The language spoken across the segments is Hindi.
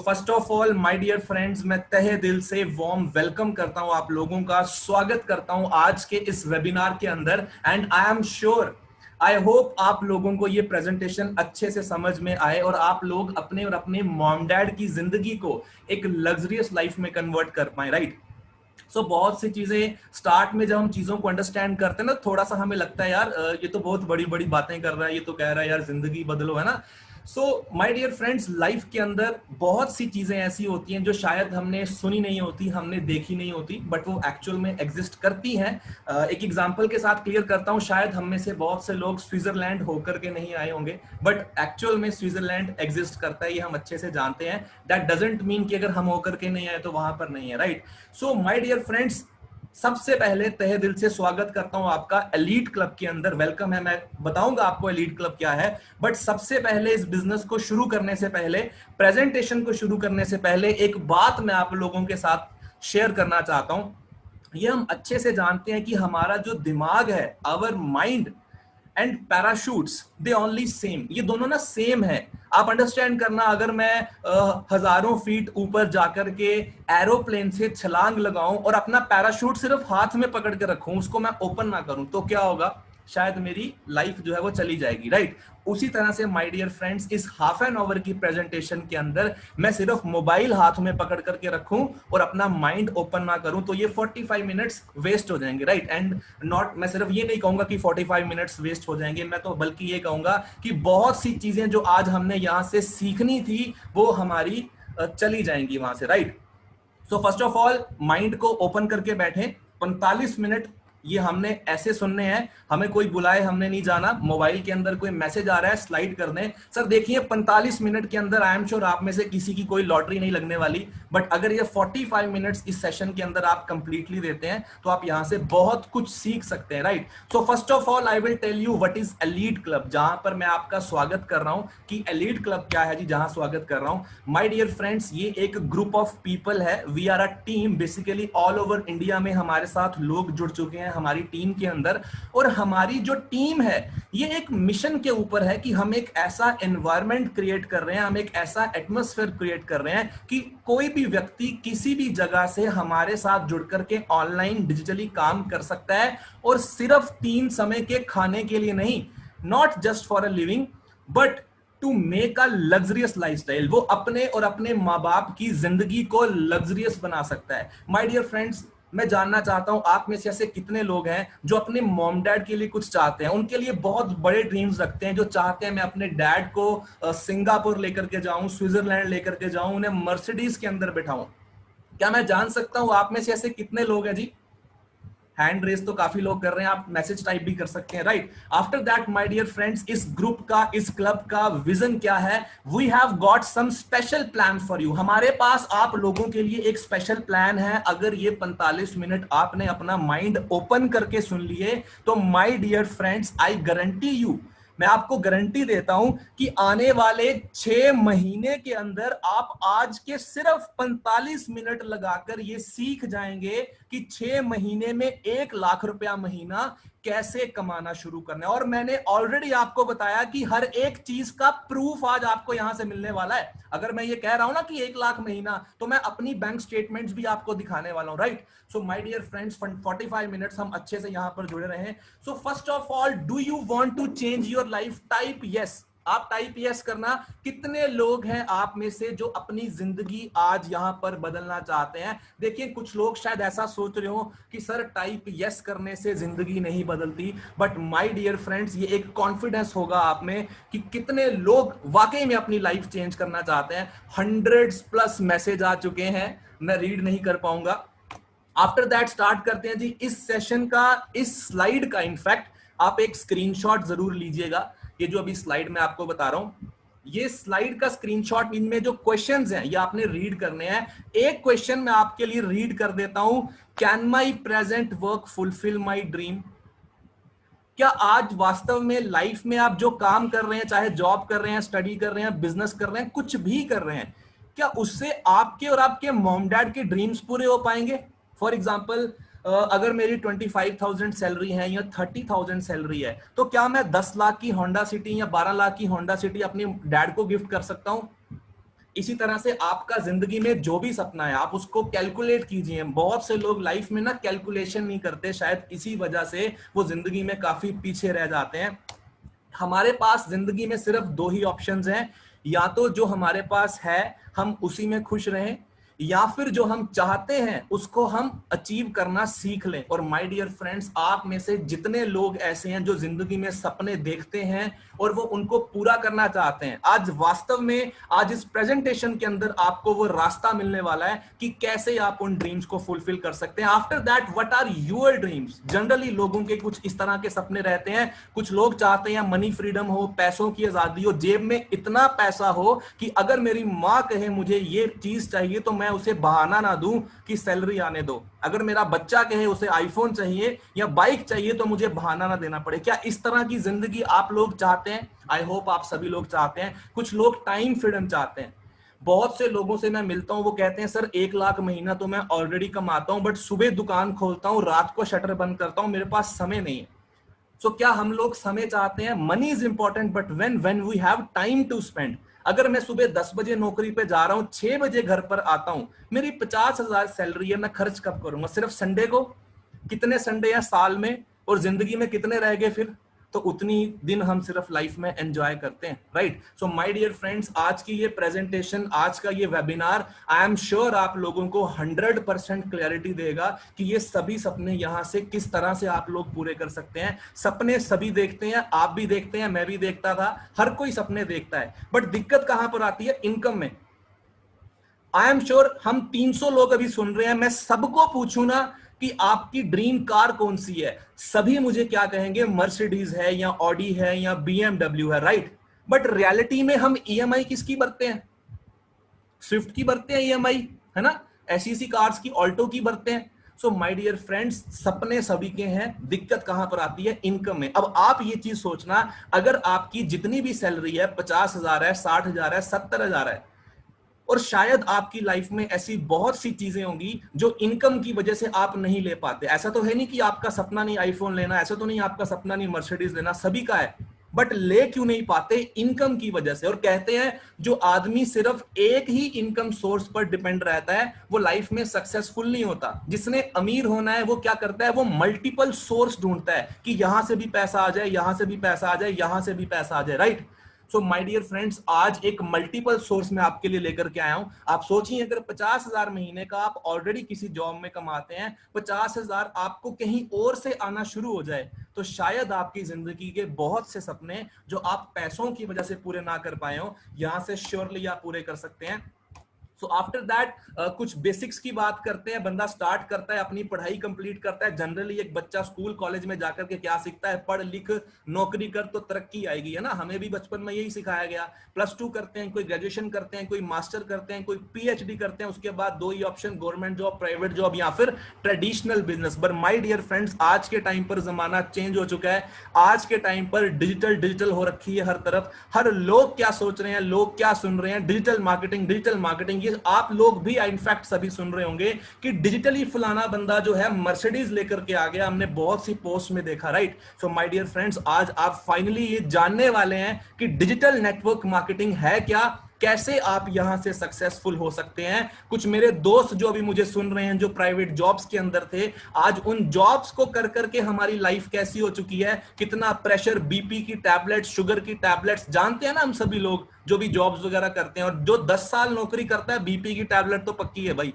First of all my dear friends, मैं तहे दिल से वार्म वेलकम करता हूं, आप लोगों का स्वागत करता हूं आज के इस वेबिनार के अंदर। And I am sure, I hope आप लोगों को ये प्रेजेंटेशन अच्छे से समझ में आए और आप लोग अपने और अपने मॉम डैड की जिंदगी को एक लग्जरियस लाइफ में कन्वर्ट कर पाए, राइट। सो बहुत सी चीजें स्टार्ट में जब हम चीजों को अंडरस्टैंड करते हैं ना, थोड़ा सा हमें लगता है यार ये तो बहुत बड़ी बड़ी बातें कर रहा है, ये तो कह रहा है यार जिंदगी बदलो, है ना। So my dear friends, life के अंदर बहुत सी चीजें ऐसी होती हैं जो शायद हमने सुनी नहीं होती, हमने देखी नहीं होती, बट वो एक्चुअल में एग्जिस्ट करती हैं। एक एग्जांपल के साथ क्लियर करता हूं, शायद हम में से बहुत से लोग स्विट्जरलैंड होकर के नहीं आए होंगे, बट एक्चुअल में स्विट्जरलैंड एग्जिस्ट करता है, ये हम अच्छे से जानते हैं। दैट डजंट मीन कि अगर हम होकर के नहीं आए तो वहां पर नहीं है, right. So my dear friends, सबसे पहले तहे दिल से स्वागत करता हूं आपका एलीट क्लब के अंदर। वेलकम है, मैं बताऊंगा आपको एलीट क्लब क्या है, बट सबसे पहले इस बिजनेस को शुरू करने से पहले, प्रेजेंटेशन को शुरू करने से पहले एक बात मैं आप लोगों के साथ शेयर करना चाहता हूं। ये हम अच्छे से जानते हैं कि हमारा जो दिमाग है, our mind and parachutes, they only same, ये दोनों ना सेम है। आप अंडरस्टैंड करना, अगर मैं हजारों फीट ऊपर जाकर के एरोप्लेन से छलांग लगाऊं और अपना पैराशूट सिर्फ हाथ में पकड़ के रखूं, उसको मैं ओपन ना करूं, तो क्या होगा? शायद मेरी लाइफ जो है वो चली जाएगी, राइट। उसी तरह से माय डियर फ्रेंड्स, इस हाफ एन आवर की प्रेजेंटेशन के अंदर मैं सिर्फ मोबाइल हाथ में पकड़ करके रखूं और अपना माइंड ओपन ना करूं, तो ये 45 मिनट्स वेस्ट हो जाएंगे, राइट। एंड नॉट, मैं सिर्फ ये नहीं कहूंगा कि 45 मिनट्स वेस्ट हो जाएंगे, मैं तो बल्कि ये कहूंगा कि बहुत सी चीजें जो आज हमने यहां से सीखनी थी वो हमारी चली जाएंगी वहां से, right. So first of all, mind को ओपन करके बैठे। 45 मिनट ये हमने ऐसे सुनने हैं, हमें कोई बुलाए हमने नहीं जाना, मोबाइल के अंदर कोई मैसेज आ रहा है स्लाइड कर दें। सर देखिए, 45 मिनट के अंदर आई एम श्योर आप में से किसी की कोई लॉटरी नहीं लगने वाली, बट अगर ये 45 मिनट्स इस सेशन के अंदर आप कंप्लीटली देते हैं तो आप यहां से बहुत कुछ सीख सकते हैं, right. So first of all I will tell you what is elite club, जहां पर मैं आपका स्वागत कर रहा हूं कि एलीट क्लब क्या है जी, जहां स्वागत कर रहा हूं। माय डियर फ्रेंड्स, ये एक ग्रुप ऑफ पीपल है, we are a team, basically all over India में हमारे साथ लोग जुड़ चुके हैं हमारी टीम के अंदर। और हमारी जो टीम है ये एक मिशन के ऊपर है कि हम एक ऐसा एनवायरनमेंट क्रिएट कर रहे हैं, हम एक ऐसा एटमॉस्फेयर क्रिएट कर रहे हैं कि कोई भी व्यक्ति किसी भी जगह से हमारे साथ जुड़ करके ऑनलाइन डिजिटली काम कर सकता है, और सिर्फ 3 समय के खाने के लिए नहीं, not just for a living but to make a luxurious lifestyle. वो अपने और अपने माँ बाप की जिंदगी को लग्जरियस बना सकता है। माय डियर फ्रेंड्स, मैं जानना चाहता हूं आप में से ऐसे कितने लोग हैं जो अपने मॉम डैड के लिए कुछ चाहते हैं, उनके लिए बहुत बड़े ड्रीम्स रखते हैं, जो चाहते हैं मैं अपने डैड को सिंगापुर लेकर के जाऊं, स्विट्जरलैंड लेकर के जाऊं, उन्हें मर्सिडीज के अंदर बिठाऊं। क्या मैं जान सकता हूं आप में से ऐसे कितने लोग हैं जी? हैंड रेस तो काफी लोग कर रहे हैं, आप मैसेज टाइप भी कर सकते हैं, right. After that my dear friends, इस ग्रुप का, इस क्लब का विजन क्या है? We have got some special plan for you. हमारे पास आप लोगों के लिए एक स्पेशल प्लान है। अगर ये 45 मिनट आपने अपना माइंड ओपन करके सुन लिए तो my dear friends, I guarantee you, मैं आपको गारंटी देता हूं कि आने वाले 6 महीने के अंदर आप आज के सिर्फ 45 मिनट लगाकर ये सीख जाएंगे कि 6 महीने में 1 लाख रुपया महीना कैसे कमाना शुरू करना है। और मैंने ऑलरेडी आपको बताया कि हर एक चीज का प्रूफ आज आपको यहां से मिलने वाला है। अगर मैं ये कह रहा हूं ना कि 1 लाख महीना, तो मैं अपनी बैंक स्टेटमेंट्स भी आपको दिखाने वाला हूं, right. So my dear friends, 45 minutes हम अच्छे से यहां पर जुड़े रहे। So first of all, do you want to change your life? Type yes. आप टाइप यस करना। कितने लोग हैं आप में से जो अपनी जिंदगी आज यहां पर बदलना चाहते हैं? देखिए, कुछ लोग शायद ऐसा सोच रहे हो कि सर टाइप यस करने से जिंदगी नहीं बदलती, बट माय डियर फ्रेंड्स, ये एक कॉन्फिडेंस होगा आप में कि कितने लोग वाकई में अपनी लाइफ चेंज करना चाहते हैं। 100+ मैसेज आ चुके हैं, मैं रीड नहीं कर पाऊंगा। आफ्टर दैट स्टार्ट करते हैं जी इस सेशन का, इस स्लाइड का। इनफैक्ट आप एक स्क्रीनशॉट जरूर लीजिएगा। ये जो अभी स्लाइड में आपको बता रहा हूं, ये स्लाइड का स्क्रीनशॉट, इनमें जो क्वेश्चंस हैं ये आपने रीड करने हैं। एक क्वेश्चन मैं आपके लिए रीड कर देता हूं। Can my present work fulfil my dream? क्या आज वास्तव में लाइफ में आप जो काम कर रहे हैं, चाहे जॉब कर रहे हैं, स्टडी कर रहे हैं, बिजनेस कर रहे हैं, कुछ भी कर रहे हैं, क्या उससे आपके और आपके मॉम डैड के ड्रीम्स पूरे हो पाएंगे? फॉर एग्जाम्पल, अगर मेरी 25,000 सैलरी है या 30,000 सैलरी है, तो क्या मैं 10 लाख की होंडा सिटी या 12 लाख की होंडा सिटी अपने डैड को गिफ्ट कर सकता हूं? इसी तरह से आपका जिंदगी में जो भी सपना है आप उसको कैलकुलेट कीजिए। बहुत से लोग लाइफ में ना कैलकुलेशन नहीं करते, शायद इसी वजह से वो जिंदगी में काफी पीछे रह जाते हैं। हमारे पास जिंदगी में सिर्फ दो ही ऑप्शंस हैं, या तो जो हमारे पास है हम उसी में खुश रहें, या फिर जो हम चाहते हैं उसको हम अचीव करना सीख लें। और माय डियर फ्रेंड्स, आप में से जितने लोग ऐसे हैं जो जिंदगी में सपने देखते हैं और वो उनको पूरा करना चाहते हैं, आज वास्तव में आज इस प्रेजेंटेशन के अंदर आपको वो रास्ता मिलने वाला है कि कैसे आप उन ड्रीम्स को फुलफिल कर सकते हैं। After that, what are your dreams? Generally लोगों के कुछ इस तरह के सपने रहते हैं। कुछ लोग चाहते हैं मनी फ्रीडम हो, पैसों की आजादी हो, जेब में इतना पैसा हो कि अगर मेरी माँ कहे मुझे ये चीज चाहिए तो मैं उसे बहाना ना दूं कि सैलरी आने दो। अगर मेरा बच्चा कहे उसे आईफोन चाहिए या बाइक चाहिए तो मुझे बहाना ना देना पड़े। क्या इस तरह की जिंदगी आप लोग चाहते हैं? आई होप आप सभी लोग चाहते हैं। कुछ लोग टाइम फ्रीडम चाहते हैं। बहुत से लोगों से मैं मिलता हूं, वो कहते हैं सर 1 लाख महीना तो मैं ऑलरेडी कमाता हूं, बट सुबह दुकान खोलता हूं, रात को शटर बंद करता हूं, मेरे पास समय नहीं है। सो क्या हम लोग समय चाहते हैं? Money is important, but when we have time to spend. अगर मैं सुबह 10 बजे नौकरी पे जा रहा हूं, 6 बजे घर पर आता हूं, मेरी 50,000 सैलरी है, मैं खर्च कब करूंगा? सिर्फ संडे को? कितने संडे हैं साल में और जिंदगी में कितने रह गए फिर? तो उतनी दिन हम सिर्फ लाइफ में एंजॉय करते हैं, right? So my dear friends, आज की ये प्रेजेंटेशन, आज का ये वेबिनार, आई एम श्योर आप लोगों को 100% क्लैरिटी देगा कि ये सभी सपने यहां से किस तरह से आप लोग पूरे कर सकते हैं। सपने सभी देखते हैं, आप भी देखते हैं, मैं भी देखता था, हर कोई सपने देखता है, बट दिक्कत कहां पर आती है? इनकम में। आई एम श्योर हम 300 लोग अभी सुन रहे हैं, मैं सबको पूछूं ना कि आपकी ड्रीम कार कौन सी है, सभी मुझे क्या कहेंगे? मर्सिडीज है या ऑडी है या बीएमडब्ल्यू है, राइट? बट रियलिटी में हम ईएमआई किसकी भरते हैं? स्विफ्ट की भरते हैं ईएमआई, है ना? एसईसी कार्स की, ऑल्टो की भरते हैं। सो माय डियर फ्रेंड्स, सपने सभी के हैं, दिक्कत कहां पर आती है? इनकम में। अब आप ये चीज सोचना, अगर आपकी जितनी भी सैलरी है, 50,000 है, 60,000 है, 70,000 है, और शायद आपकी लाइफ में ऐसी बहुत सी चीजें होंगी जो इनकम की वजह से आप नहीं ले पाते। ऐसा तो है नहीं कि आपका सपना नहीं आईफोन लेना, ऐसा तो नहीं आपका सपना नहीं मर्सिडीज लेना, सभी का है, बट ले क्यों नहीं पाते? इनकम की वजह से। और कहते हैं जो आदमी सिर्फ एक ही इनकम सोर्स पर डिपेंड रहता है वो लाइफ में सक्सेसफुल नहीं होता। जिसने अमीर होना है वो क्या करता है? वो मल्टीपल सोर्स ढूंढता है कि यहां से भी पैसा आ जाए, यहां से भी पैसा आ जाए, यहां से भी पैसा आ जाए, right? So my dear friends, आज एक मल्टीपल सोर्स में आपके लिए लेकर के आया हूं। आप सोचिए, अगर 50,000 महीने का आप ऑलरेडी किसी जॉब में कमाते हैं, 50,000 आपको कहीं और से आना शुरू हो जाए, तो शायद आपकी जिंदगी के बहुत से सपने जो आप पैसों की वजह से पूरे ना कर पाए हो, यहां से श्योरली आप पूरे कर सकते हैं। सो आफ्टर दैट कुछ बेसिक्स की बात करते हैं। बंदा स्टार्ट करता है, अपनी पढ़ाई कंप्लीट करता है। जनरली एक बच्चा स्कूल कॉलेज में जाकर के क्या सीखता है? पढ़ लिख नौकरी कर तो तरक्की आएगी, है ना? हमें भी बचपन में यही सिखाया गया। +2 करते हैं, कोई ग्रेजुएशन करते हैं, कोई मास्टर करते हैं, कोई पीएचडी करते हैं, उसके बाद दो ही option, government job, private job या फिर traditional business. But my dear friends, आज के टाइम पर जमाना चेंज हो चुका है। आज के टाइम पर डिजिटल हो रखी है हर तरफ। हर लोग क्या सोच रहे हैं, लोग क्या सुन रहे हैं? Digital marketing, digital marketing. ये आप लोग भी इनफैक्ट सभी सुन रहे होंगे कि डिजिटली फलाना बंदा जो है मर्सिडीज लेकर के आ गया। हमने बहुत सी पोस्ट में देखा, right? So my dear friends, आज आप फाइनली ये जानने वाले हैं कि डिजिटल नेटवर्क मार्केटिंग है क्या, कैसे आप यहां से सक्सेसफुल हो सकते हैं। कुछ मेरे दोस्त जो अभी मुझे सुन रहे हैं, जो प्राइवेट जॉब्स के अंदर थे, आज उन जॉब्स को कर करके हमारी लाइफ कैसी हो चुकी है, कितना प्रेशर, बीपी की टैबलेट्स, शुगर की टैबलेट्स, जानते हैं ना हम सभी लोग जो भी जॉब्स वगैरह करते हैं। और जो 10 साल नौकरी करता है, बीपी की टैबलेट तो पक्की है भाई,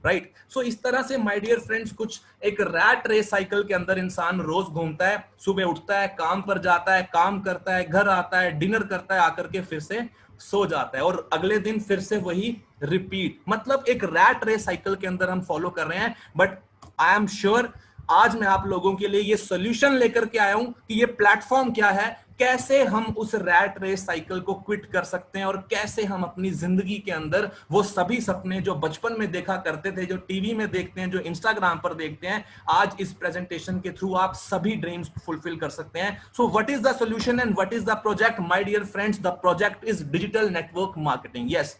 राइट? सो इस तरह से माय डियर फ्रेंड्स, कुछ एक रैट रेस साइकिल के अंदर इंसान रोज घूमता है। सुबह उठता है, काम पर जाता है, काम करता है, घर आता है, डिनर करता है, आकर के फिर से सो जाता है, और अगले दिन फिर से वही रिपीट। मतलब एक रैट रेस साइकिल के अंदर हम फॉलो कर रहे हैं। बट आई एम श्योर आज मैं आप लोगों के लिए ये सोल्यूशन लेकर के आया हूं कि ये प्लेटफॉर्म क्या है, कैसे हम उस रैट रेस साइकिल को क्विट कर सकते हैं, और कैसे हम अपनी जिंदगी के अंदर वो सभी सपने जो बचपन में देखा करते थे, जो टीवी में देखते हैं, जो इंस्टाग्राम पर देखते हैं, आज इस प्रेजेंटेशन के थ्रू आप सभी ड्रीम्स फुलफिल कर सकते हैं। So what is the solution and what is the project? My dear friends, the project is digital network marketing. Yes,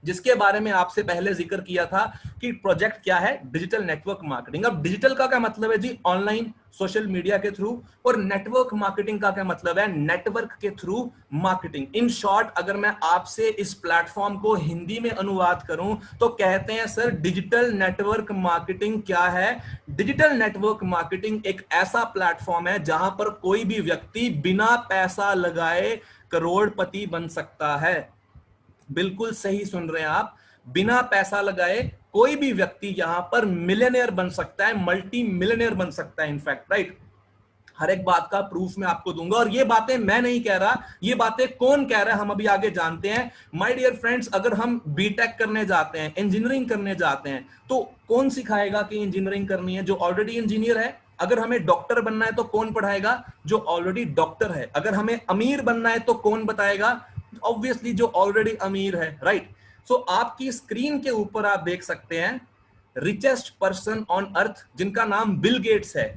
जिसके बारे में आपसे पहले जिक्र किया था कि प्रोजेक्ट क्या है, डिजिटल नेटवर्क मार्केटिंग। अब डिजिटल का क्या मतलब है जी, ऑनलाइन सोशल मीडिया के थ्रू, और नेटवर्क मार्केटिंग का क्या मतलब है, नेटवर्क के थ्रू मार्केटिंग। इन शॉर्ट अगर मैं आपसे इस प्लेटफॉर्म को हिंदी में अनुवाद करूं तो कहते हैं सर डिजिटल नेटवर्क मार्केटिंग क्या है। डिजिटल नेटवर्क मार्केटिंग एक ऐसा प्लेटफॉर्म है जहां पर कोई भी व्यक्ति बिना पैसा लगाए करोड़पति बन सकता है। बिल्कुल सही सुन रहे हैं आप, बिना पैसा लगाए कोई भी व्यक्ति यहां पर मिलियनेयर बन सकता है, मल्टी मिलियनेयर बन सकता है इनफैक्ट, राइट। हर एक बात का प्रूफ मैं आपको दूंगा, और ये बातें मैं नहीं कह रहा, ये बातें कौन कह रहा है हम अभी आगे जानते हैं। माय डियर फ्रेंड्स, अगर हम बीटेक करने जाते हैं, इंजीनियरिंग करने जाते हैं, तो कौन सिखाएगा कि इंजीनियरिंग करनी है? जो ऑलरेडी इंजीनियर है। अगर हमें डॉक्टर बनना है तो कौन पढ़ाएगा? जो ऑलरेडी डॉक्टर है। अगर हमें अमीर बनना है तो कौन बताएगा? ऑब्वियसली जो ऑलरेडी अमीर है, राइट। सो आपकी स्क्रीन के ऊपर आप देख सकते हैं रिचेस्ट पर्सन ऑन अर्थ, जिनका नाम बिल गेट्स है।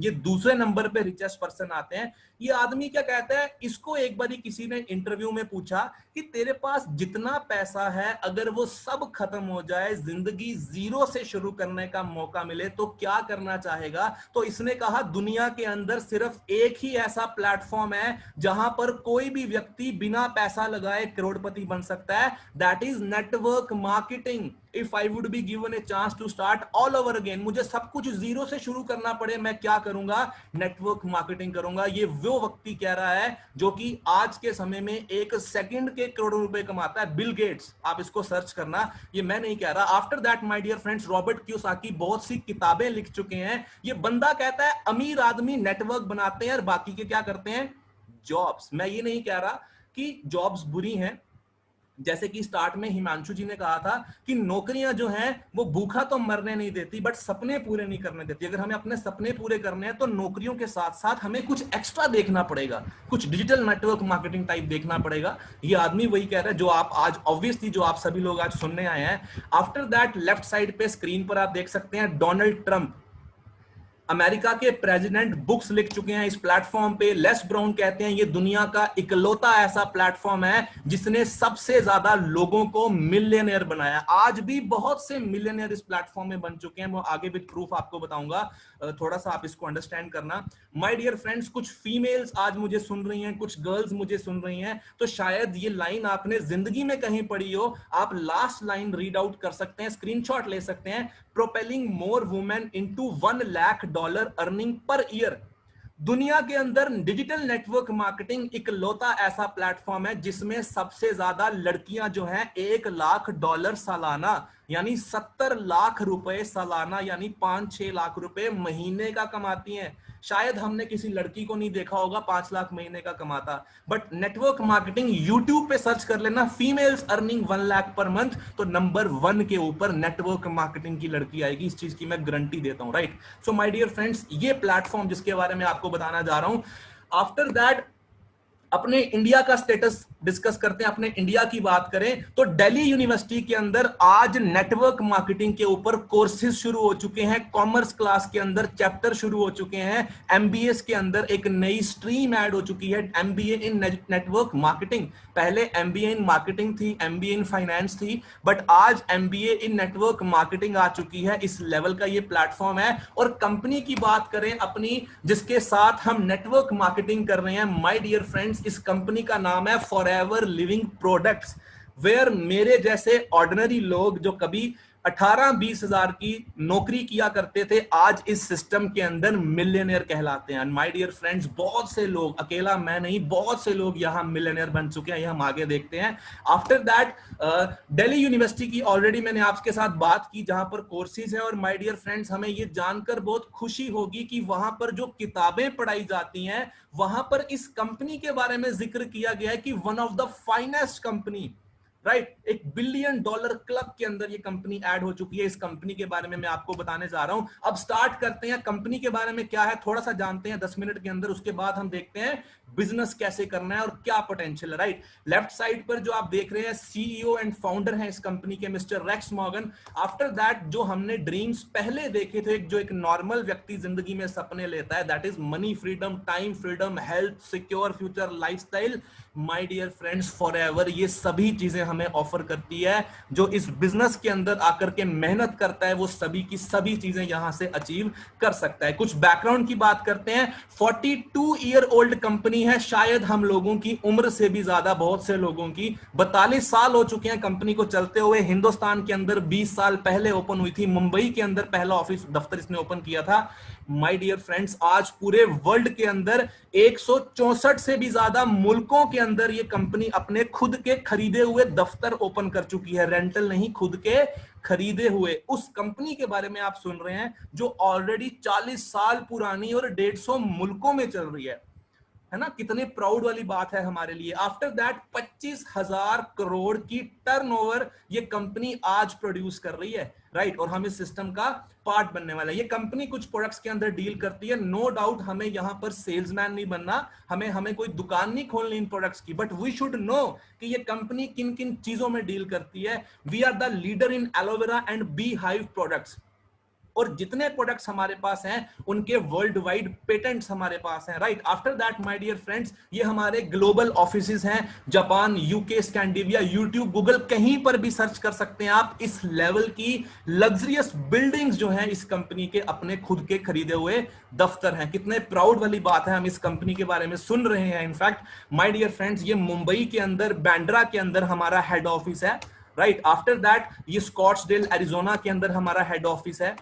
ये दूसरे नंबर पे रिचेस्ट पर्सन आते हैं। ये आदमी क्या कहता है, इसको एक बारी किसी ने इंटरव्यू में पूछा कि तेरे पास जितना पैसा है अगर वो सब खत्म हो जाए, जिंदगी जीरो से शुरू करने का मौका मिले तो क्या करना चाहेगा? तो इसने कहा दुनिया के अंदर सिर्फ एक ही ऐसा प्लेटफॉर्म है जहां पर कोई भी व्यक्ति बिना पैसा लगाए करोड़पति बन सकता है, that is network marketing. If I would be given a chance to start all over again, मुझे सब कुछ जीरो से शुरू करना पड़े, मैं क्या करूंगा? नेटवर्क मार्केटिंग करूंगा। ये वो व्यक्ति कह रहा है जो कि आज के समय में एक सेकंड के करोड़ों रुपए कमाता है, बिल गेट्स। आप इसको सर्च करना, ये मैं नहीं कह रहा। After that my dear friends, Robert Kiyosaki बहुत सी किताबें लिख चुके हैं। ये बंदा कहता है अमीर आदमी नेटवर्क बनाते हैं और बाकी के क्या करते हैं? जॉब्स। मैं ये नहीं कह रहा कि जॉब्स बुरी हैं, जैसे कि स्टार्ट में हिमांशु जी ने कहा था कि नौकरियां जो हैं वो भूखा तो मरने नहीं देती, बट सपने पूरे नहीं करने देती। अगर हमें अपने सपने पूरे करने हैं तो नौकरियों के साथ साथ हमें कुछ एक्स्ट्रा देखना पड़ेगा, कुछ डिजिटल नेटवर्क मार्केटिंग टाइप देखना पड़ेगा। ये आदमी वही कह रहा है जो आप आज ऑब्वियसली जो आप सभी लोग आज सुनने आए हैं। आफ्टर दैट लेफ्ट साइड पे स्क्रीन पर आप देख सकते हैं डोनाल्ड ट्रंप, अमेरिका के प्रेसिडेंट, बुक्स लिख चुके हैं इस प्लेटफॉर्म पे। लेस ब्राउन कहते हैं ये दुनिया का इकलौता ऐसा प्लेटफॉर्म है जिसने सबसे ज्यादा लोगों को मिलियनेयर बनाया। आज भी बहुत से मिलियनेयर इस प्लेटफॉर्म में बन चुके हैं, मैं आगे भी प्रूफ आपको बताऊंगा, थोड़ा सा आप इसको अंडरस्टैंड करना। माय डियर फ्रेंड्स, कुछ फीमेल्स आज मुझे सुन रही हैं, कुछ गर्ल्स मुझे सुन रही हैं, तो शायद ये लाइन आपने जिंदगी में कहीं पढ़ी हो। आप लास्ट लाइन रीड आउट कर सकते हैं, स्क्रीनशॉट ले सकते हैं। Propelling more women into $1 lakh earning per year. दुनिया के अंदर डिजिटल नेटवर्क मार्केटिंग इकलौता ऐसा प्लेटफॉर्म है जिसमें सबसे ज्यादा लड़कियां जो हैं $1 लाख सालाना, यानी 70 लाख रुपए सालाना, यानी 5-6 लाख रुपए महीने का कमाती हैं। शायद हमने किसी लड़की को नहीं देखा होगा 5 लाख महीने का कमाता, बट नेटवर्क मार्केटिंग यूट्यूब पे सर्च कर लेना, females earning 1 lakh per month, तो नंबर 1 के ऊपर नेटवर्क मार्केटिंग की लड़की आएगी। इस चीज की मैं गारंटी देता हूं, right. So my dear friends, ये प्लेटफॉर्म जिसके बारे में आपको बताना जा रहा हूं। आफ्टर दैट अपने इंडिया का स्टेटस डिस्कस करते हैं। अपने इंडिया की बात करें तो दिल्ली यूनिवर्सिटी के अंदर आज नेटवर्क मार्केटिंग के ऊपर कोर्सेज शुरू हो चुके हैं। कॉमर्स क्लास के अंदर चैप्टर शुरू हो चुके हैं। एमबीए के अंदर एक नई स्ट्रीम ऐड हो चुकी है, एमबीए इन नेटवर्क मार्केटिंग। पहले एमबीए इन मार्केटिंग थी, एमबीए इन फाइनेंस थी, बट आज एमबीए इन नेटवर्क मार्केटिंग आ चुकी है। इस लेवल का ये प्लेटफॉर्म है। और कंपनी की बात करें अपनी, जिसके साथ हम नेटवर्क मार्केटिंग कर रहे हैं, माय डियर फ्रेंड्स, इस कंपनी का नाम है फॉरएवर लिविंग प्रोडक्ट्स, वेयर मेरे जैसे ऑर्डिनरी लोग जो कभी 18-20 हजार की नौकरी किया करते थे, आज इस सिस्टम के अंदर मिलियनेयर कहलाते हैं। माय डियर फ्रेंड्स, बहुत से लोग, अकेला मैं नहीं, बहुत से लोग यहां मिलियनेयर बन चुके हैं। ये हम आगे देखते हैं। आफ्टर दैट दिल्ली यूनिवर्सिटी की ऑलरेडी मैंने आपके साथ बात की, जहां पर कोर्सेज हैं। और माय डियर फ्रेंड्स, हमें ये जानकर बहुत खुशी होगी कि वहां पर जो किताबें पढ़ाई जाती हैं, वहां पर इस कंपनी के बारे में जिक्र किया गया है कि one of the finest company, right, $1 billion club के अंदर ये कंपनी ऐड हो चुकी है। इस कंपनी के बारे में मैं आपको बताने जा रहा हूं। अब स्टार्ट करते हैं, कंपनी के बारे में क्या है थोड़ा सा जानते हैं 10 मिनट के अंदर। उसके बाद हम देखते हैं बिजनेस कैसे करना है और क्या पोटेंशियल है, राइट। लेफ्ट साइड पर जो आप देख रहे हैं, सीईओ एंड फाउंडर हैं इस कंपनी के, Mister Rex Morgan. After that जो हमने ड्रीम्स पहले देखे थे, जो एक नॉर्मल व्यक्ति जिंदगी में सपने लेता है, that is money freedom, time freedom, health, secure future, lifestyle. My dear friends, forever ये सभी चीजें हम हमें ऑफर करती है। जो इस बिजनेस के अंदर आकर के मेहनत करता है वो सभी की सभी चीजें यहां से अचीव कर सकता है। कुछ बैकग्राउंड की बात करते हैं। 42-ईयर-ओल्ड कंपनी है, शायद हम लोगों की उम्र से भी ज्यादा, बहुत से लोगों की 42 साल हो चुके हैं कंपनी को चलते हुए। हिंदुस्तान के अंदर 20 साल पहले ओपन हुई थी, मुंबई के अंदर पहला ऑफिस दफ्तर इसने ओपन किया था। माय डियर फ्रेंड्स, आज पूरे वर्ल्ड के अंदर 164 से भी ज्यादा मुल्कों के अंदर ये कंपनी अपने खुद के खरीदे हुए दफ्तर ओपन कर चुकी है। रेंटल नहीं, खुद के खरीदे हुए। उस कंपनी के बारे में आप सुन रहे हैं जो ऑलरेडी 40 साल पुरानी और 150 मुल्कों में चल रही है ना। कितने प्राउड वाली बात है हमारे लिए। आफ्टर दैट 25,000 करोड़ की टर्नओवर ये कंपनी आज प्रोड्यूस कर रही है, राइट। और हम इस सिस्टम का पार्ट बनने वाला है। ये कंपनी कुछ प्रोडक्ट्स के अंदर डील करती है, नो डाउट। हमें यहां पर सेल्समैन नहीं बनना, हमें कोई दुकान नहीं खोलनी इन प्रोडक्ट्स की, बट वी शुड नो कि ये कंपनी किन किन चीजों में डील करती है। We are the leader in aloe vera and beehive products. और जितने प्रोडक्ट्स हमारे पास हैं उनके वर्ल्ड वाइड पेटेंट्स हमारे पास हैं, right. After that my dear friends, ये हमारे ग्लोबल ऑफिसेज हैं, Japan, UK, Scandinavia, YouTube, Google, कहीं पर भी सर्च कर सकते हैं आप। इस लेवल की लग्जरियस बिल्डिंग्स जो हैं इस कंपनी के अपने खुद के खरीदे हुए दफ्तर हैं। कितने प्राउड वाली बात है, हम इस कंपनी के बारे में सुन रहे हैं। इनफैक्ट माय डियर फ्रेंड्स, ये मुंबई के अंदर बांद्रा के अंदर हमारा हेड ऑफिस है, राइट। आफ्टर दैट ये स्कॉट्सडेल एरिजोना के अंदर हमारा हेड ऑफिस है।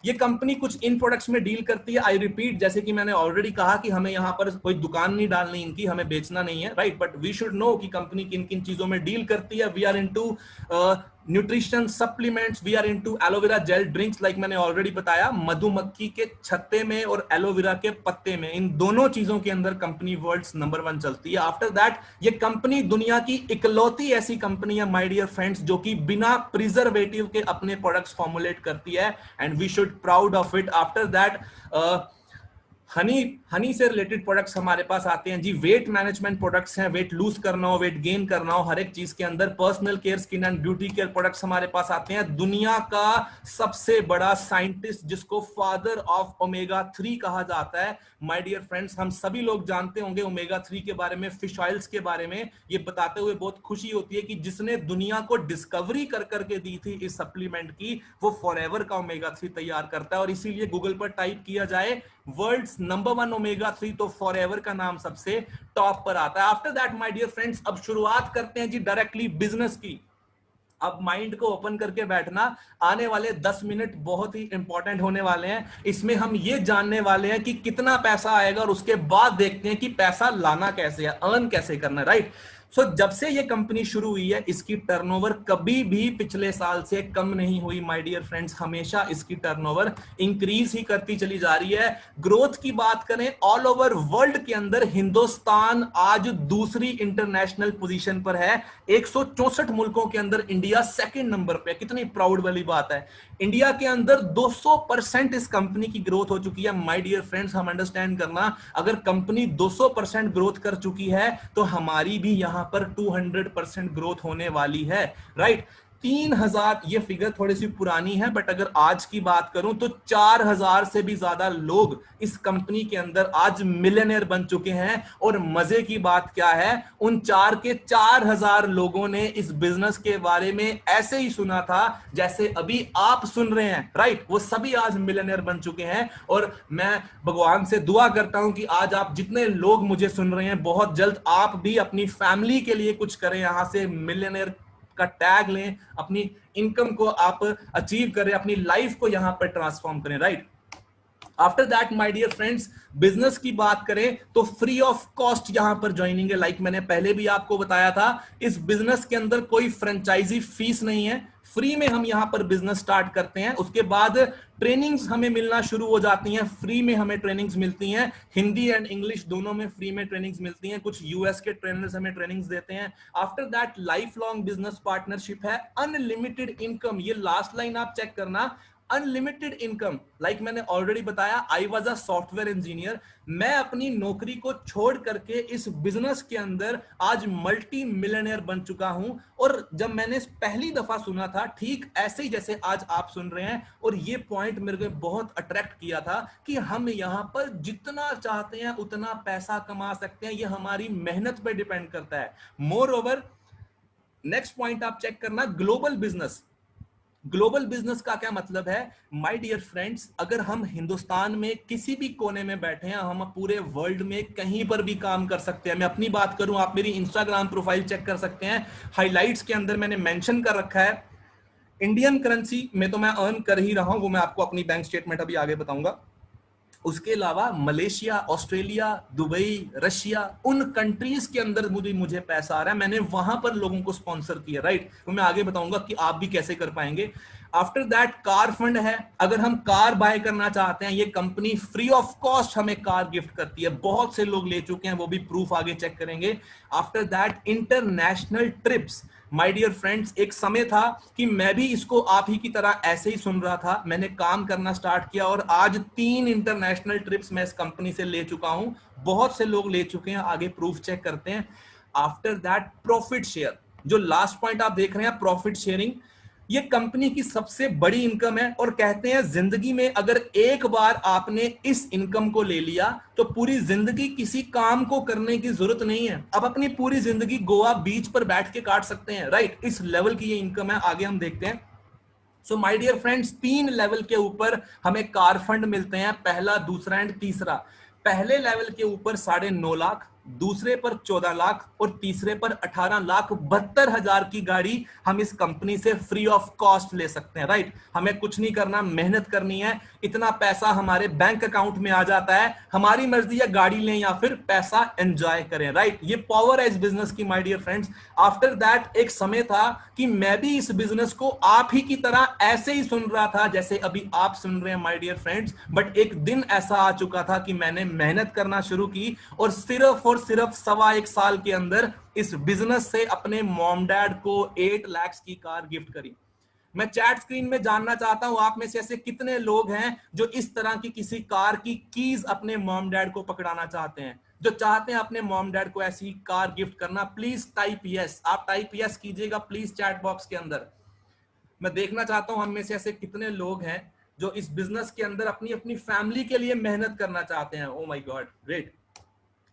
ये कंपनी कुछ इन प्रोडक्ट्स में डील करती है। आई रिपीट, जैसे कि मैंने ऑलरेडी कहा कि हमें यहां पर कोई दुकान नहीं डालनी इनकी, हमें बेचना नहीं है, right. But we should know कि कंपनी किन किन चीजों में डील करती है। We are into nutrition supplements, we are into aloe vera gel drinks, like मैंने ऑलरेडी बताया, मधुमक्खी के छत्ते में और एलोवेरा के पत्ते में, इन दोनों चीजों के अंदर कंपनी वर्ल्ड्स नंबर 1 चलती है। आफ्टर दैट ये कंपनी दुनिया की इकलौती ऐसी कंपनी है माय डियर फ्रेंड्स जो कि बिना प्रिजर्वेटिव के अपने प्रोडक्ट्स फॉर्मुलेट करती है, and we should proud of it. After that honey से रिलेटेड प्रोडक्ट्स हमारे पास आते हैं जी। वेट मैनेजमेंट प्रोडक्ट्स हैं, वेट लूज करना हो, वेट गेन करना हो, हर एक चीज के अंदर। Personal care, skin and beauty care products हमारे पास आते हैं। दुनिया का सबसे बड़ा साइंटिस्ट जिसको फादर ऑफ ओमेगा 3 कहा जाता है, माय डियर फ्रेंड्स, हम सभी लोग जानते होंगे ओमेगा 3 के बारे में, फिश ऑयल्स के बारे में। ये बताते हुए बहुत खुशी होती है कि जिसने दुनिया को डिस्कवरी कर करके दी थी इस सप्लीमेंट की, वो फॉरएवर का ओमेगा 3 तैयार करता है। और इसीलिए गूगल पर टाइप किया जाए वर्ल्ड्स नंबर 1 ओमेगा 3, तो फॉरएवर का नाम सबसे टॉप पर आता है। After that my dear friends, अब शुरुआत करते हैं जी डायरेक्टली बिजनेस की। अब माइंड को ओपन करके बैठना, आने वाले 10 मिनट बहुत ही इंपॉर्टेंट होने वाले हैं। इसमें हम ये जानने वाले हैं कि कितना पैसा आएगा, और उसके बाद देखते हैं कि पैसा लाना कैसे है, अर्न कैसे करना है, राइट। सो जब से ये कंपनी शुरू हुई है, इसकी टर्नओवर कभी भी पिछले साल से कम नहीं हुई माय डियर फ्रेंड्स। हमेशा इसकी टर्नओवर इंक्रीज ही करती चली जा रही है। ग्रोथ की बात करें ऑल ओवर वर्ल्ड के अंदर, हिंदुस्तान आज दूसरी इंटरनेशनल पोजीशन पर है। 164 मुल्कों के अंदर इंडिया सेकंड नंबर पे है। कितनी प्राउड वाली बात है। इंडिया के अंदर 200% इस कंपनी की ग्रोथ हो चुकी है माय डियर फ्रेंड्स। हम अंडरस्टैंड करना, अगर कंपनी 200% ग्रोथ कर चुकी है तो हमारी भी यहां पर 200% ग्रोथ होने वाली है, राइट। 3,000, ये फिगर थोड़ी सी पुरानी है, बट अगर आज की बात करूं तो 4,000 से भी ज्यादा लोग इस कंपनी के अंदर आज मिलियनेयर बन चुके हैं। और मजे की बात क्या है, उन 4,000 लोगों ने इस बिजनेस के बारे में ऐसे ही सुना था जैसे अभी आप सुन रहे हैं, राइट। वो सभी आज मिलियनेयर बन चुके हैं। और मैं भगवान से दुआ करता हूं कि आज आप जितने लोग मुझे सुन रहे हैं, बहुत जल्द आप भी अपनी फैमिली के लिए कुछ करें, यहां से मिलियनेयर का टैग लें, अपनी इनकम को आप अचीव करें, अपनी लाइफ को यहां पर ट्रांसफॉर्म करें, right. After that my dear friends, business की बात करें तो फ्री ऑफ कॉस्ट यहां पर ज्वाइनिंग है। लाइक मैंने पहले भी आपको बताया था, इस बिजनेस के अंदर कोई फ्रेंचाइजी फीस नहीं है। फ्री में हम यहां पर बिजनेस स्टार्ट करते हैं। उसके बाद ट्रेनिंग्स हमें मिलना शुरू हो जाती हैं। फ्री में हमें ट्रेनिंग्स मिलती हैं, हिंदी एंड इंग्लिश दोनों में फ्री में ट्रेनिंग्स मिलती हैं। कुछ यूएस के ट्रेनर्स हमें ट्रेनिंग्स देते हैं। After that life long business partnership है, अनलिमिटेड इनकम। ये लास्ट लाइन आप चेक करना, अनलिमिटेड इनकम। लाइक मैंने ऑलरेडी बताया, I was a software engineer. मैं अपनी नौकरी को छोड़ करके इस बिजनेस के अंदर आज मल्टी मिलियनेयर बन चुका हूं। और जब मैंने पहली दफा सुना था, ठीक ऐसे ही जैसे आज आप सुन रहे हैं, और ये पॉइंट मेरे को बहुत अट्रैक्ट किया था कि हम यहां पर जितना चाहते हैं उतना पैसा कमा सकते हैं। ये हमारी मेहनत पे डिपेंड करता है। मोर ओवर नेक्स्ट पॉइंट आप चेक करना, ग्लोबल बिजनेस। ग्लोबल बिजनेस का क्या मतलब है माय डियर फ्रेंड्स? अगर हम हिंदुस्तान में किसी भी कोने में बैठे हैं, हम पूरे वर्ल्ड में कहीं पर भी काम कर सकते हैं। मैं अपनी बात करूं, आप मेरी इंस्टाग्राम प्रोफाइल चेक कर सकते हैं, हाइलाइट्स के अंदर मैंने मेंशन कर रखा है इंडियन करेंसी में तो मैं अर्न कर ही रहा हूं, वो मैं आपको अपनी बैंक स्टेटमेंट अभी आगे बताऊंगा। उसके अलावा मलेशिया, ऑस्ट्रेलिया, दुबई, रशिया, उन कंट्रीज के अंदर मुझे पैसा आ रहा है, मैंने वहां पर लोगों को स्पॉन्सर किया, राइट? तो मैं आगे बताऊंगा कि आप भी कैसे कर पाएंगे। आफ्टर दैट कार फंड है, अगर हम कार बाय करना चाहते हैं, ये कंपनी फ्री ऑफ कॉस्ट हमें कार गिफ्ट करती है, बहुत से लोग ले चुके हैं, वो भी प्रूफ आगे चेक करेंगे। After that international trips. My dear friends, एक समय था कि मैं भी इसको आप ही की तरह ऐसे ही सुन रहा था, मैंने काम करना स्टार्ट किया और आज 3 इंटरनेशनल ट्रिप्स मैं इस कंपनी से ले चुका हूं, बहुत से लोग ले चुके हैं, आगे प्रूफ चेक करते हैं। आफ्टर दैट प्रॉफिट शेयर, जो लास्ट पॉइंट आप देख रहे हैं प्रॉफिट शेयरिंग, ये कंपनी की सबसे बड़ी इनकम है। और कहते हैं जिंदगी में अगर एक बार आपने इस इनकम को ले लिया तो पूरी जिंदगी किसी काम को करने की जरूरत नहीं है, अब अपनी पूरी जिंदगी गोवा बीच पर बैठ के काट सकते हैं, राइट? इस लेवल की ये इनकम है। आगे हम देखते हैं। So my dear friends, 3 level के ऊपर हमें कार फंड मिलते हैं, पहला, दूसरा एंड तीसरा। पहले लेवल के ऊपर 9.5 लाख, दूसरे पर 14 लाख और तीसरे पर 18,72,000 की गाड़ी हम इस कंपनी से फ्री ऑफ कॉस्ट ले सकते हैं, राइट? हमें कुछ नहीं करना, मेहनत करनी है, इतना पैसा हमारे बैंक अकाउंट में आ जाता है, हमारी मर्जी है गाड़ी लें या फिर पैसा एंजॉय करें, राइट? ये पावर है इस बिजनेस की my dear friends. After that एक समय था कि मैं भी इस बिजनेस को आप ही की तरह ऐसे ही सुन रहा था जैसे अभी आप सुन रहे हैं माय डियर फ्रेंड्स, बट एक दिन ऐसा आ चुका था कि मैंने मेहनत करना शुरू की और सिर्फ 1.25 साल के अंदर इस बिजनेस से अपने मॉम डैड को 8 लाख की कार गिफ्ट करी। मैं चैट स्क्रीन में जानना चाहता हूं आप में से ऐसे कितने लोग हैं जो इस तरह की किसी कार की कीज अपने मॉम डैड को पकड़ाना चाहते हैं, जो चाहते हैं अपने मॉम डैड को ऐसी कार गिफ्ट करना? प्लीज टाइप यस, आप टाइप यस कीजिएगा प्लीज चैट बॉक्स के अंदर। मैं देखना चाहता हूं हम में से ऐसे कितने लोग हैं जो इस बिजनेस के अंदर अपनी अपनी फैमिली के लिए मेहनत करना चाहते हैं। Oh my god, great.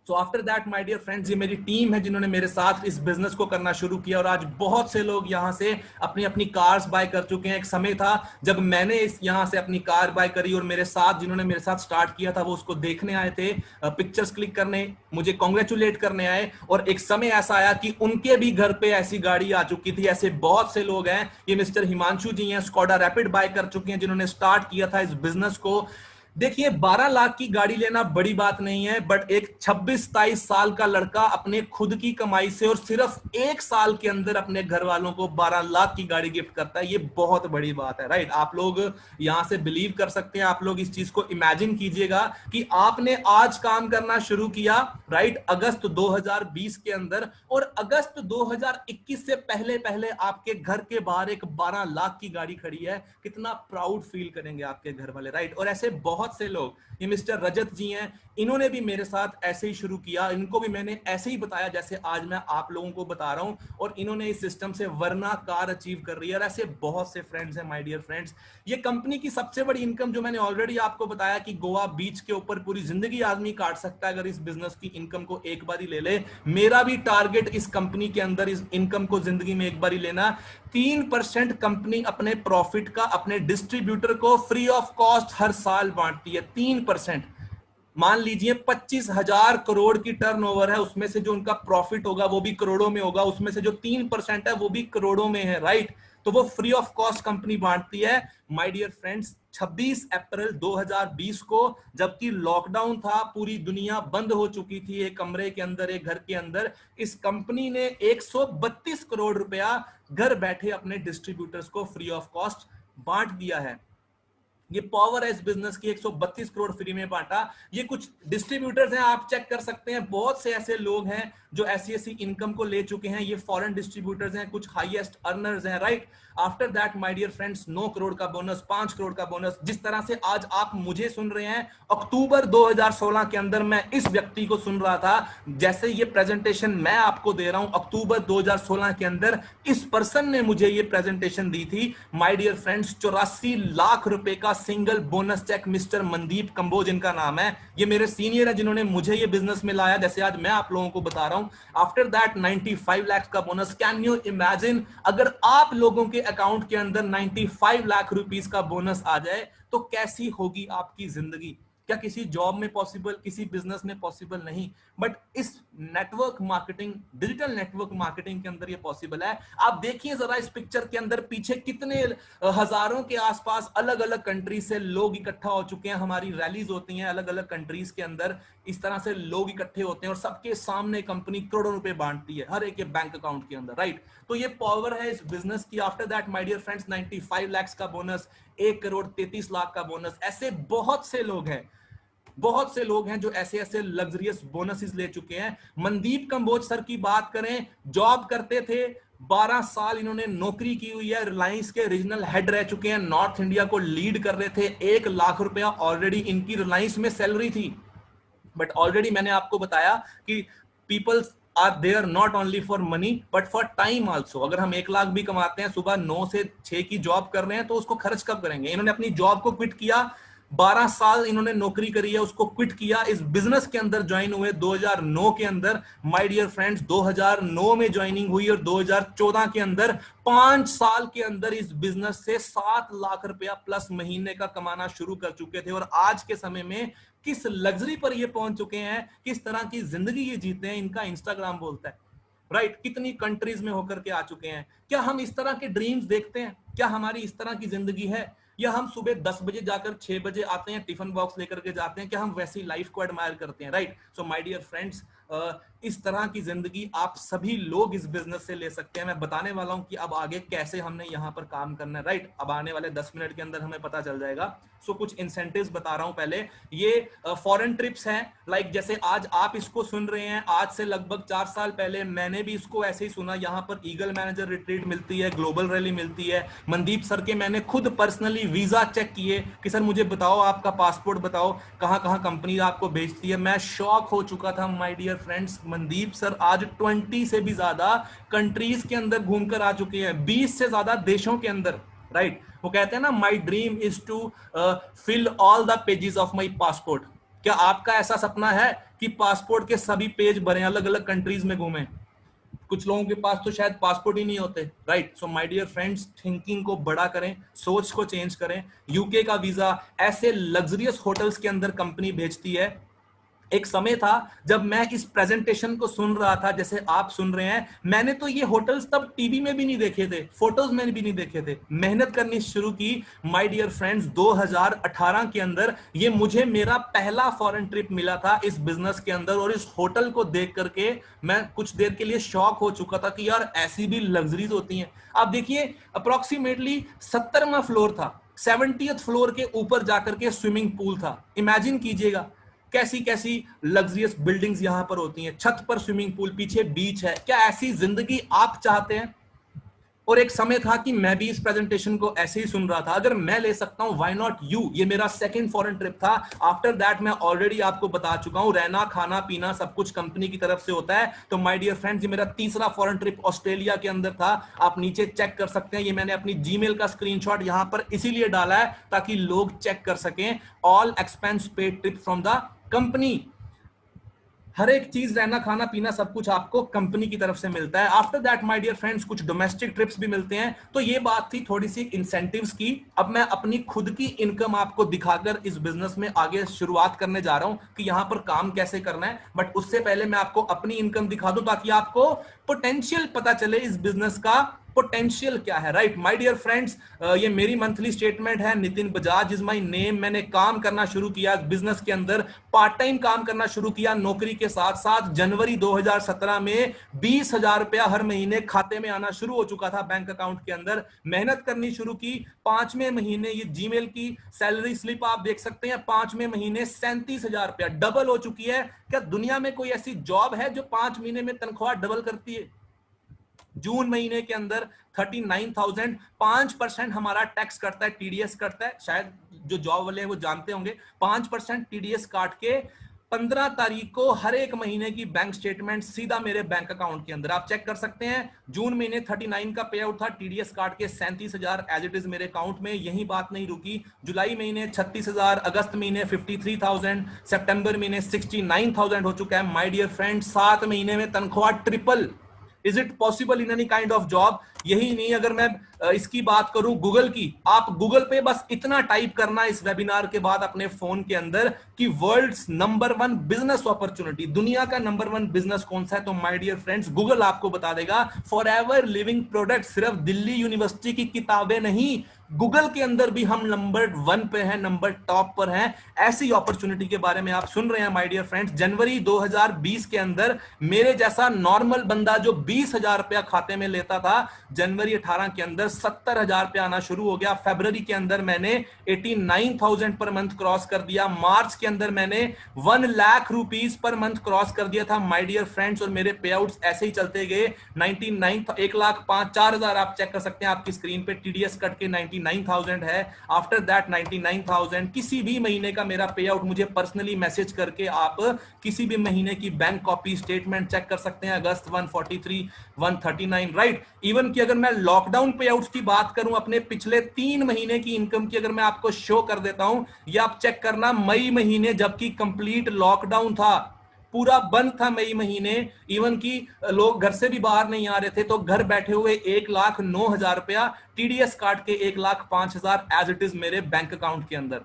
So after that my dear friends, ये मेरी टीम है जिन्होंने मेरे साथ इस बिजनेस को करना शुरू किया और आज बहुत से लोग यहाँ से अपनी अपनी कार्स बाय कर चुके हैं। एक समय था जब मैंने इस यहाँ से अपनी कार बाय करी और मेरे साथ जिन्होंने मेरे साथ स्टार्ट किया था वो उसको देखने आए थे, पिक्चर्स क्लिक करने, मुझे कॉन्ग्रेचुलेट करने आए। और एक समय ऐसा आया कि उनके भी घर पे ऐसी गाड़ी आ चुकी थी। ऐसे बहुत से लोग हैं, ये मिस्टर हिमांशु जी हैं, स्कोडा रैपिड बाय कर चुके हैं, जिन्होंने स्टार्ट किया था इस बिजनेस को। देखिए 12 लाख की गाड़ी लेना बड़ी बात नहीं है, बट एक 26-27 साल का लड़का अपने खुद की कमाई से और सिर्फ 1 साल के अंदर अपने घर वालों को 12 लाख की गाड़ी गिफ्ट करता है, ये बहुत बड़ी बात है, राइट? आप लोग यहां से बिलीव कर सकते हैं, आप लोग इस चीज को इमेजिन कीजिएगा कि आपने आज काम करना शुरू किया, राइट, अगस्त 2020 के अंदर, और अगस्त 2021 से पहले पहले आपके घर के बाहर एक 12 लाख की गाड़ी खड़ी है। कितना प्राउड फील करेंगे आपके घर वाले, राइट? और ऐसे बहुत से लोग, ये मिस्टर रजत जी हैं, इन्होंने भी मेरे साथ ऐसे ही शुरू किया, इनको भी मैंने ऐसे ही बताया जैसे आज मैं आप लोगों को बता रहा हूं, और इन्होंने इस सिस्टम से वरना कार अचीव कर रही है। और ऐसे बहुत से फ्रेंड्स हैं माय डियर फ्रेंड्स। ये कंपनी की सबसे बड़ी इनकम, जो मैंने ऑलरेडी आपको बताया कि गोवा बीच के ऊपर पूरी जिंदगी आदमी काट सकता है अगर इस बिजनेस की इनकम को एक बार ही ले ले। मेरा भी टारगेट इस कंपनी के अंदर इस इनकम को जिंदगी में एक बार ही लेना। 3% कंपनी अपने प्रॉफिट का अपने डिस्ट्रीब्यूटर को फ्री ऑफ कॉस्ट हर साल बांटती है। 3%, मान लीजिए 25,000 करोड़ की टर्नओवर है, उसमें से जो उनका प्रॉफिट होगा वो भी करोड़ों में होगा, उसमें से जो 3% है वो भी करोड़ों में है, राइट? तो वो फ्री ऑफ कॉस्ट कंपनी बांटती है। माय डियर फ्रेंड्स, 26 अप्रैल 2020 को, जबकि लॉकडाउन था, पूरी दुनिया बंद हो चुकी थी, एक कमरे के अंदर, एक घर के अंदर, इस कंपनी ने 132 करोड़ रुपया घर बैठे अपने डिस्ट्रीब्यूटर्स को फ्री ऑफ कॉस्ट बांट दिया है। ये पावर है इस बिजनेस की, 132 करोड़ फ्री में बांटा। ये कुछ डिस्ट्रीब्यूटर्स हैं, आप चेक कर सकते हैं, बहुत से ऐसे लोग हैं जो ऐसी ऐसी इनकम को ले चुके हैं। ये फॉरेन डिस्ट्रीब्यूटर्स हैं, कुछ हाईएस्ट अर्नर्स हैं, right? After that my dear friends 9 crore का बोनस, 5 करोड़ का बोनस। जिस तरह से आज आप मुझे सुन रहे हैं, अक्टूबर 2016 के अंदर मैं इस व्यक्ति को सुन रहा था। जैसे ये प्रेजेंटेशन मैं आपको दे रहा हूं, अक्टूबर 2016 के अंदर इस पर्सन ने मुझे ये प्रेजेंटेशन दी थी। माय डियर फ्रेंड्स 84 लाख रुपए का single bonus cheque, Mister Mandeep Kamboj इनका नाम है। ये मेरे सीनियर है जिन्होंने मुझे ये बिजनेस में लाया, जैसे आज मैं आप लोगों को बता रहा हूं। आफ्टर दैट 95 लाख का बोनस। कैन यू इमेजिन, अगर आप लोगों के अकाउंट के अंदर 95 लाख रुपीस का बोनस आ जाए तो कैसी होगी आपकी जिंदगी? क्या किसी जॉब में पॉसिबल, किसी बिजनेस में पॉसिबल नहीं, बट इस network marketing, digital network marketing के अंदर ये पॉसिबल है। आप देखिए जरा इस पिक्चर के अंदर पीछे कितने हजारों के आसपास अलग अलग कंट्री से लोग इकट्ठा हो चुके हैं। हमारी रैलीज होती हैं अलग अलग कंट्रीज के अंदर, इस तरह से लोग इकट्ठे होते हैं और सबके सामने कंपनी करोड़ों रुपए बांटती है हर एक के बैंक अकाउंट के अंदर, राइट? तो ये पावर है इस बिजनेस की। After that my dear friends 95 lakh का बोनस, 1 करोड़ 33 लाख का बोनस। ऐसे बहुत से लोग हैं, बहुत से लोग हैं जो ऐसे ऐसे लग्जरियस बोनसेस ले चुके हैं। मनदीप कंबोज सर की बात करें, जॉब करते थे, 12 साल इन्होंने नौकरी की हुई है, रिलायंस के रीजनल हेड रह चुके हैं, नॉर्थ इंडिया को लीड कर रहे थे। 1 लाख रुपया ऑलरेडी इनकी रिलायंस में सैलरी थी। बट ऑलरेडी मैंने आपको बताया कि people are there not only for money but for time also. अगर हम 1 लाख भी कमाते हैं, सुबह 9 से 6 की जॉब कर रहे हैं, तो उसको खर्च कब करेंगे? इन्होंने अपनी जॉब को क्विट किया, 12 साल इन्होंने नौकरी करी है, उसको क्विट किया, इस बिजनेस के अंदर ज्वाइन हुए 2009 के अंदर। माय डियर फ्रेंड्स 2009 में ज्वाइनिंग हुई और 2014 के अंदर 5 साल के अंदर इस बिजनेस से 7 लाख रुपया प्लस महीने का कमाना शुरू कर चुके थे। और आज के समय में किस लग्जरी पर ये पहुंच चुके हैं, किस तरह की जिंदगी ये जीते हैं, इनका इंस्टाग्राम बोलता है, राइट? कितनी कंट्रीज में होकर के आ चुके हैं। क्या हम इस तरह के ड्रीम्स देखते हैं? क्या हमारी इस तरह की जिंदगी है? या हम सुबह 10 बजे जाकर 6 बजे आते हैं, टिफिन बॉक्स लेकर के जाते हैं? क्या हम वैसी लाइफ को एडमायर करते हैं, right? So my dear friends, इस तरह की जिंदगी आप सभी लोग इस बिजनेस से ले सकते हैं। मैं बताने वाला हूं कि अब आगे कैसे हमने यहां पर काम करना है, राइट? अब आने वाले 10 मिनट के अंदर हमें पता चल जाएगा। सो कुछ इंसेंटिव्स बता रहा हूं पहले। ये फॉरेन ट्रिप्स हैं, लाइक जैसे आज आप इसको सुन रहे हैं, आज से लगभग 4 साल पहले मैंने भी इसको ऐसे ही सुना। यहां पर ईगल मैनेजर रिट्रीट मिलती है, ग्लोबल रैली मिलती है। मनदीप सर के मैंने खुद पर्सनली वीजा चेक किए कि सर मुझे बताओ, आपका पासपोर्ट बताओ, कहां कहां कंपनी आपको भेजती है। मैं शॉक हो चुका था my dear friends. Mandeep sir आज 20 से भी ज्यादा कंट्रीज के अंदर घूमकर आ चुके हैं, 20 से ज्यादा देशों के अंदर, राइट? वो कहते हैं ना, my dream is to fill all the pages of my passport. क्या आपका ऐसा सपना है कि पासपोर्ट के सभी पेज भरे, अलग अलग कंट्रीज में घूमें? कुछ लोगों के पास तो शायद पासपोर्ट ही नहीं होते, right? So my dear friends, thinking को बड़ा करें, सोच को चेंज करें। यूके का वीजा ऐसे लग्जरियस होटल्स के अंदर कंपनी भेजती है। एक समय था जब मैं इस प्रेजेंटेशन को सुन रहा था, जैसे आप सुन रहे हैं, मैंने तो ये होटल्स तब टीवी में भी नहीं देखे थे, फोटोज में भी नहीं देखे थे। मेहनत करनी शुरू की माय डियर फ्रेंड्स 2018 के अंदर। ये मुझे मेरा पहला फॉरेन ट्रिप मिला था इस बिजनेस के अंदर, और इस होटल को देख करके मैं कुछ देर के लिए शॉक हो चुका था कि यार ऐसी भी लग्जरीज होती हैं। आप देखिए, अप्रोक्सीमेटली 70वां फ्लोर था, 70th फ्लोर के ऊपर जाकर के स्विमिंग पूल था। इमेजिन कीजिएगा कैसी कैसी लग्जरियस बिल्डिंग्स यहां पर होती हैं, छत पर स्विमिंग पूल, पीछे बीच है। क्या ऐसी जिंदगी आप चाहते हैं? और एक समय था कि मैं भी इस प्रेजेंटेशन को ऐसे ही सुन रहा था, अगर मैं ले सकता हूं व्हाई नॉट यू। ये मेरा सेकंड फॉरेन ट्रिप था। आफ्टर दैट मैं ऑलरेडी आपको बता चुका हूं, रहना खाना पीना सब कुछ कंपनी की तरफ से होता है। तो माय डियर फ्रेंड्स, ये मेरा तीसरा फॉरेन ट्रिप ऑस्ट्रेलिया के अंदर था। आप नीचे चेक कर सकते हैं, ये मैंने अपनी जीमेल का स्क्रीनशॉट यहां पर इसीलिए डाला है ताकि लोग चेक कर सकें। All expense paid trip from the company. हर एक चीज, रहना खाना पीना सब कुछ आपको कंपनी की तरफ से मिलता है। After that my dear friends, कुछ डोमेस्टिक ट्रिप्स भी मिलते हैं। तो ये बात थी थोड़ी सी इंसेंटिव्स की। अब मैं अपनी खुद की इनकम आपको दिखाकर इस बिजनेस में आगे शुरुआत करने जा रहा हूं कि यहां पर काम कैसे करना है। बट उससे पहले मैं आपको अपनी इनकम दिखा दूं ताकि आपको पोटेंशियल पता चले, इस बिजनेस का पोटेंशियल क्या है, राइट? माय डियर फ्रेंड्स, ये मेरी मंथली स्टेटमेंट है। Nitin Bajaj is my name. मैंने काम करना शुरू किया बिजनेस के अंदर, पार्ट टाइम काम करना शुरू किया नौकरी के साथ साथ। जनवरी 2017 में 20,000 रुपया हर महीने खाते में आना शुरू हो चुका था बैंक अकाउंट के अंदर। मेहनत करनी शुरू की। 5वें महीने, ये जीमेल की सैलरी स्लिप आप देख सकते हैं, 5वें महीने 37,000 रुपया, डबल हो चुकी है। क्या दुनिया में कोई ऐसी जॉब है जो 5 महीने में तनख्वाह डबल करती है? जून महीने के अंदर 39,000, 5% हमारा टैक्स कटता है, टीडीएस कटता है, शायद जो जॉब वाले हैं वो जानते होंगे, 5% टीडीएस काट के 15 तारीख को हर एक महीने की बैंक स्टेटमेंट सीधा मेरे बैंक अकाउंट के अंदर आप चेक कर सकते हैं। जून महीने 39 का पे आउट था, टीडीएस काट के 37,000 एज इट इज मेरे अकाउंट में। यही बात नहीं रुकी, जुलाई महीने 36,000, अगस्त महीने 53,000, सितंबर महीने 69,000 हो चुका है। माय डियर फ्रेंड, 7 महीने में तनख्वाह triple. Is it possible in any kind of job? यही नहीं, अगर मैं इसकी बात करूं गूगल की, आप गूगल पे बस इतना टाइप करना इस वेबिनार के बाद अपने फोन के अंदर कि वर्ल्ड्स नंबर 1 बिजनेस अपॉर्चुनिटी, दुनिया का नंबर 1 बिजनेस कौन सा है, तो माय डियर फ्रेंड्स गूगल आपको बता देगा फॉरएवर लिविंग प्रोडक्ट। सिर्फ दिल्ली यूनिवर्सिटी की किताबें नहीं, गूगल के अंदर भी हम नंबर 1 पे हैं, नंबर टॉप पर हैं। ऐसी अपॉर्चुनिटी के बारे में आप सुन रहे हैं माय डियर फ्रेंड्स। जनवरी 2020 के अंदर मेरे जैसा नॉर्मल बंदा जो 20,000 रुपया खाते में लेता था, जनवरी 18 के अंदर 70,000 रुपया आना शुरू हो गया। फरवरी के अंदर मैंने 89,000 पर मंथ क्रॉस कर दिया। मार्च के अंदर मैंने 1 lakh rupees per month cross कर दिया था माय डियर फ्रेंड्स। और मेरे पे आउट्स ऐसे ही चलते गए। 99, 1,05,000 आप चेक कर सकते हैं आपकी स्क्रीन पे, टीडीएस कट के 99,000 है। आफ्टर दैट 99,000 किसी भी महीने का मेरा पे आउट, मुझे पर्सनली मैसेज करके आप किसी भी महीने की बैंक कॉपी स्टेटमेंट चेक कर सकते हैं। अगस्त 143, 139, राइट। इवन कि अगर मैं लॉकडाउन पे आउट्स की बात करूं, अपने पिछले 3 महीने की इनकम की अगर मैं आपको शो कर देता हूं, या आप चेक करना मई महीने, जबकि कंप्लीट लॉकडाउन था, पूरा बंद था मई महीने, इवन कि लोग घर से भी बाहर नहीं आ रहे थे, तो घर बैठे हुए 1,09,000 रुपया टीडीएस काट के 1,05,000 एज इट इज मेरे बैंक अकाउंट के अंदर।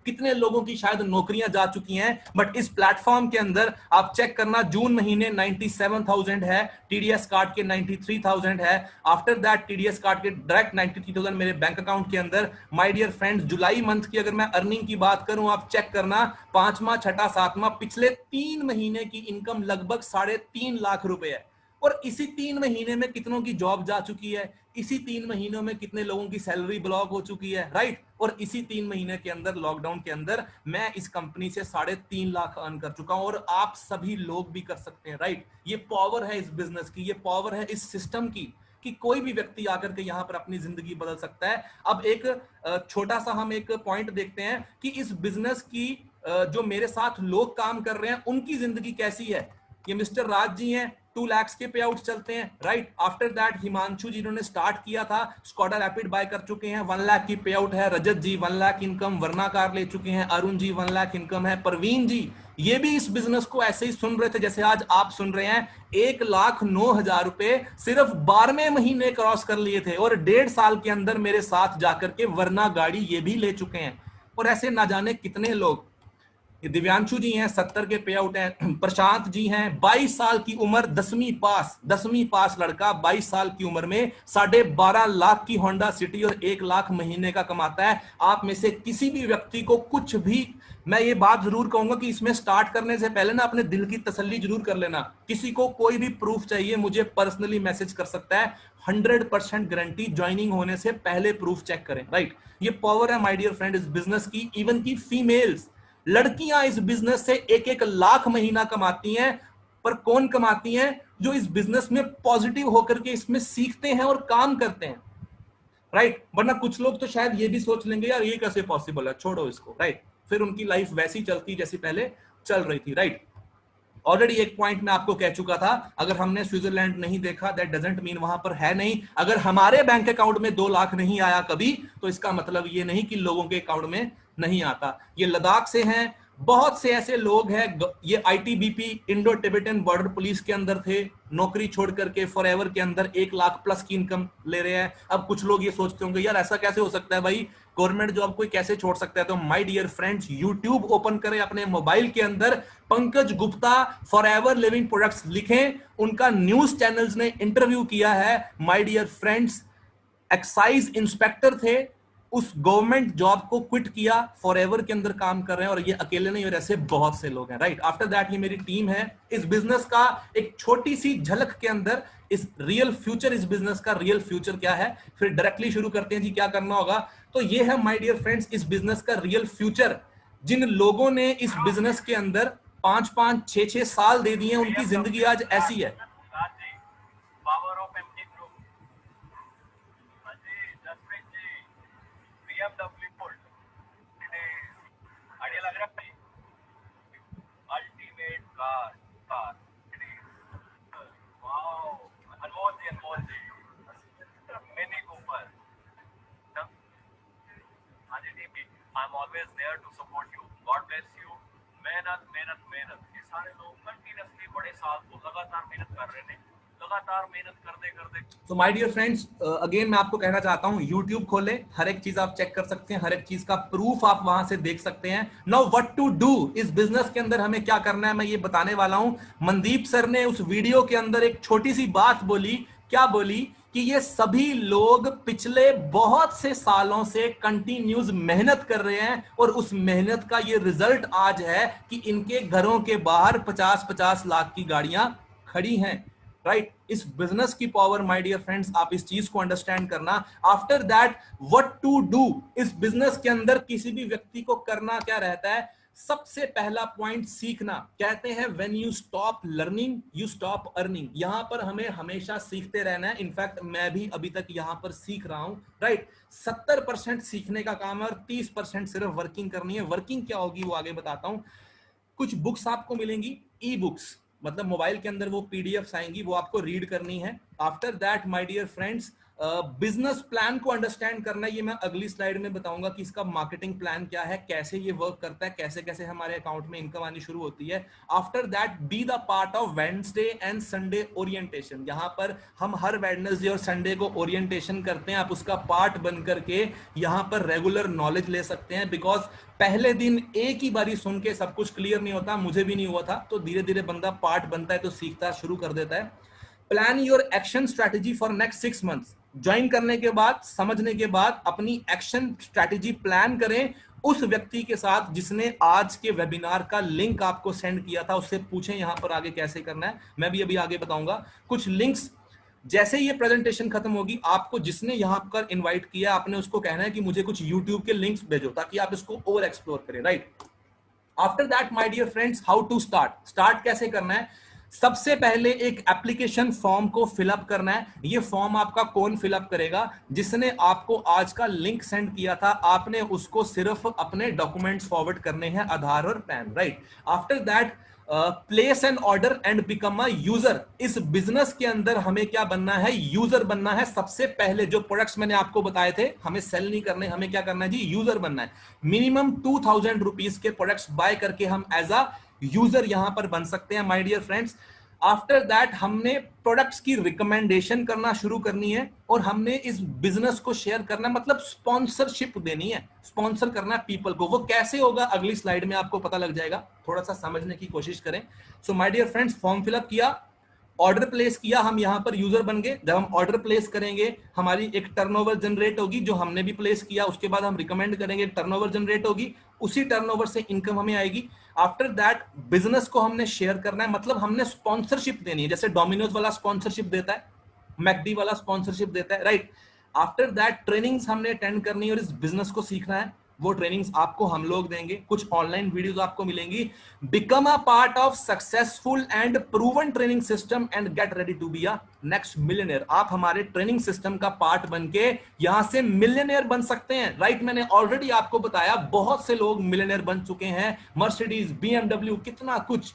कितने लोगों की शायद नौकरियां जा चुकी हैं, बट इस प्लेटफॉर्म के अंदर आप चेक करना, जून महीने 97,000 है, टीडीएस काट के 93,000 है। आफ्टर दैट टीडीएस काट के डायरेक्ट 93,000 मेरे बैंक अकाउंट के अंदर। माय डियर फ्रेंड्स, जुलाई मंथ की अगर मैं अर्निंग की बात करूं, आप चेक करना, 5वां, 6ठा, 7वां, पिछले 3 महीने की इनकम लगभग 3.5 लाख रुपए है। और इसी 3 महीने में कितनों की जॉब जा चुकी है, इसी 3 महीनों में कितने लोगों की सैलरी ब्लॉक हो चुकी है, राइट। और इसी 3 महीने के अंदर, लॉकडाउन के अंदर, मैं इस कंपनी से 3.5 लाख अर्न कर चुका हूं। और आप सभी लोग भी कर सकते हैं, राइट। ये पावर है इस बिजनेस की, ये पावर है इस सिस्टम की, कि कोई भी व्यक्ति आकर के यहां पर अपनी जिंदगी बदल सकता है। अब एक छोटा सा हम एक पॉइंट देखते हैं कि इस बिजनेस की जो मेरे साथ लोग काम कर रहे हैं उनकी जिंदगी कैसी है। ये मिस्टर राज जी हैं, 2 लाख के पे आउट चलते हैं, राइट। आफ्टर दैट हिमांशु जी, जिन्होंने स्टार्ट किया था, स्कॉडा रैपिड बाय कर चुके हैं, 1 लाख की पे आउट है। रजत जी 1 लाख इनकम, वरना कार ले चुके हैं। अरुण जी 1 लाख इनकम है। परवीन जी, ये भी इस बिजनेस को ऐसे ही सुन रहे थे जैसे आज आप सुन रहे हैं। 1,09,000 रुपए सिर्फ 12वें महीने क्रॉस कर लिए थे, और 1.5 साल के अंदर मेरे साथ जाकर के वरना गाड़ी ये भी ले चुके हैं। और ऐसे ना जाने कितने लोग। ये दिव्यांशु जी हैं, 70 के पे आउट हैं। प्रशांत जी हैं, 22 साल की उम्र, 10वीं पास लड़का, 22 साल की उम्र में 12.5 लाख की होंडा सिटी और 1 लाख महीने का कमाता है। आप में से किसी भी व्यक्ति को कुछ भी, मैं ये बात जरूर कहूंगा कि इसमें स्टार्ट करने से पहले ना अपने दिल की तसल्ली जरूर कर लेना। किसी को कोई भी प्रूफ चाहिए, मुझे पर्सनली मैसेज कर सकता है। 100% गारंटी, ज्वाइनिंग होने से पहले प्रूफ चेक करें, राइट। ये पावर है माय डियर फ्रेंड इस बिजनेस की। इवन की फीमेल्स, लड़कियां इस बिजनेस से 1-1 लाख महीना कमाती हैं। पर कौन कमाती हैं? जो इस बिजनेस में पॉजिटिव होकर के इसमें सीखते हैं और काम करते हैं, राइट। वरना कुछ लोग तो शायद ये भी सोच लेंगे, यार ये कैसे पॉसिबल है, छोड़ो इसको, राइट। फिर उनकी लाइफ वैसी चलती जैसी पहले चल रही थी, राइट। ऑलरेडी एक पॉइंट मैं आपको कह चुका था, अगर हमने स्विट्जरलैंड नहीं देखा, दैट डजंट मीन वहां पर है नहीं। अगर हमारे बैंक अकाउंट में 2 लाख नहीं आया कभी, तो इसका मतलब ये नहीं कि लोगों के अकाउंट में नहीं आता। ये लद्दाख से हैं, बहुत से ऐसे लोग हैं, ये ITBP, Indo Tibetan border police के अंदर थे, नौकरी छोड़ करके फॉरएवर के अंदर 1 लाख प्लस की इनकम ले रहे हैं। अब कुछ लोग ये सोचते होंगे, यार ऐसा कैसे हो सकता है भाई, गवर्नमेंट जॉब कोई कैसे छोड़ सकता है? तो my dear friends, YouTube open करें अपने मोबाइल के अंदर, Pankaj Gupta Forever Living products लिखें, उनका न्यूज चैनल्स ने इंटरव्यू किया है। My dear friends, excise inspector थे, उस गवर्नमेंट जॉब को क्विट किया, फॉरएवर के अंदर काम कर रहे हैं, और ये अकेले नहीं, और ऐसे बहुत से लोग हैं, राइट। आफ्टर दैट ये मेरी टीम है। इस बिजनेस का एक छोटी सी झलक के अंदर, इस रियल फ्यूचर, इस बिजनेस का रियल फ्यूचर क्या है, फिर डायरेक्टली शुरू करते हैं जी क्या करना होगा। तो ये है माय डियर फ्रेंड्स इस बिजनेस का रियल फ्यूचर। जिन लोगों ने इस बिजनेस के अंदर 5-5, 6-6 साल दे दिए, उनकी जिंदगी आज ऐसी है। I am always there to support you, God bless you. मेहनत मेहनत मेहनत, ये सारे लोग कंटिन्यूसली बड़े साल को लगातार मेहनत कर रहे हैं, लगातार मेहनत करते करते। तो माय डियर फ्रेंड्स, अगेन मैं आपको कहना चाहता हूं, YouTube खोले, हर एक चीज आप चेक कर सकते हैं, हर एक चीज का प्रूफ आप वहां से देख सकते हैं। नाउ व्हाट टू डू, इस बिजनेस के अंदर हमें क्या करना है मैं ये बताने वाला हूं। मनदीप सर ने उस वीडियो के अंदर एक छोटी सी बात बोली, क्या बोली कि ये सभी लोग पिछले बहुत से सालों से कंटिन्यूस मेहनत कर रहे हैं और उस मेहनत का ये रिजल्ट आज है कि इनके घरों के बाहर 50-50 लाख की गाड़ियां खड़ी हैं। राइट, इस बिजनेस की पावर माय डियर फ्रेंड्स, आप इस चीज को अंडरस्टैंड करना। After that what to do, इस बिजनेस के अंदर किसी भी व्यक्ति को करना क्या रहता है, सबसे पहला पॉइंट सीखना। कहते हैं when you stop learning you stop earning. यहां पर हमें हमेशा सीखते रहना है। इनफैक्ट मैं भी अभी तक यहां पर सीख रहा हूं। राइट, 70% सीखने का काम है और 30% सिर्फ वर्किंग करनी है। वर्किंग क्या होगी वो आगे बताता हूं। कुछ बुक्स आपको मिलेंगी, ई बुक्स, मतलब मोबाइल के अंदर वो पीडीएफ्स आएंगी, वो आपको रीड करनी है। After that my dear friends, business plan को अंडरस्टैंड करना, ये मैं अगली स्लाइड में बताऊंगा कि इसका मार्केटिंग प्लान क्या है, कैसे ये वर्क करता है, कैसे कैसे हमारे अकाउंट में इनकम आनी शुरू होती है। After that be the part of Wednesday and Sunday orientation. यहां पर हम हर वेडनेसडे और संडे को ओरिएंटेशन करते हैं, आप उसका पार्ट बन करके यहां पर रेगुलर नॉलेज ले सकते हैं। बिकॉज पहले दिन एक ही बारी सुन के सब कुछ क्लियर नहीं होता, मुझे भी नहीं हुआ था, तो धीरे धीरे बंदा पार्ट बनता है तो सीखता शुरू कर देता है। Plan your action strategy for next 6 months. Join करने के बाद, समझने के बाद अपनी एक्शन स्ट्रैटेजी प्लान करें उस व्यक्ति के साथ जिसने आज के वेबिनार का लिंक आपको सेंड किया था। उससे पूछें यहां पर आगे कैसे करना है, मैं भी अभी आगे बताऊंगा। कुछ लिंक्स, जैसे ये प्रेजेंटेशन खत्म होगी, आपको जिसने यहां पर इनवाइट किया आपने उसको कहना है कि मुझे कुछ यूट्यूब के लिंक्स भेजो ताकि आप इसको और एक्सप्लोर करें। Right, after that my dear friends, how to start कैसे करना है। सबसे पहले एक एप्लीकेशन फॉर्म को फिलअप करना है। ये फॉर्म आपका कौन फिलअप करेगा, जिसने आपको आज का लिंक सेंड किया था, आपने उसको सिर्फ अपने डॉक्यूमेंट्स फॉरवर्ड करने हैं, आधार और pan. Right, after that place N order and become a user. इस बिजनेस के अंदर हमें क्या बनना है, यूजर बनना है। सबसे पहले जो प्रोडक्ट्स मैंने आपको बताए थे, हमें सेल नहीं करने, हमें क्या करना है जी, यूजर बनना है। मिनिमम 2000 रुपीज के प्रोडक्ट्स बाय करके हम एज अ यूजर यहां पर बन सकते हैं my dear friends. After that हमने प्रोडक्ट्स की रिकमेंडेशन करना शुरू करनी है और हमने इस बिजनेस को शेयर करना, मतलब स्पॉन्सरशिप देनी है, स्पॉन्सर करना है पीपल को। वो कैसे होगा अगली स्लाइड में आपको पता लग जाएगा, थोड़ा सा समझने की कोशिश करें। So my dear friends, form fill up किया, ऑर्डर प्लेस किया, हम यहां पर यूजर बन गए। जब हम ऑर्डर प्लेस करेंगे हमारी एक टर्नओवर जनरेट होगी, जो हमने भी प्लेस किया। उसके बाद हम रिकमेंड करेंगे, टर्नओवर जनरेट होगी, उसी टर्नओवर से इनकम हमें आएगी। आफ्टर दैट बिजनेस को हमने शेयर करना है, मतलब हमने स्पॉन्सरशिप देनी है, जैसे डोमिनोज वाला स्पॉन्सरशिप देता है, मैकडी वाला स्पॉन्सरशिप देता है। राइट, आफ्टर दैट ट्रेनिंग्स हमने अटेंड करनी है और इस बिजनेस को सीखना है। वो ट्रेनिंग्स आपको हम लोग देंगे, कुछ ऑनलाइन वीडियोस आपको मिलेंगी। Become a part of successful and proven training system and get ready to be a next millionaire. आप हमारे ट्रेनिंग सिस्टम का पार्ट बन के यहां से मिलियनेयर बन सकते हैं। राइट, मैंने ऑलरेडी आपको बताया बहुत से लोग मिलियनेयर बन चुके हैं, मर्सिडीज, बीएमडब्ल्यू, कितना कुछ।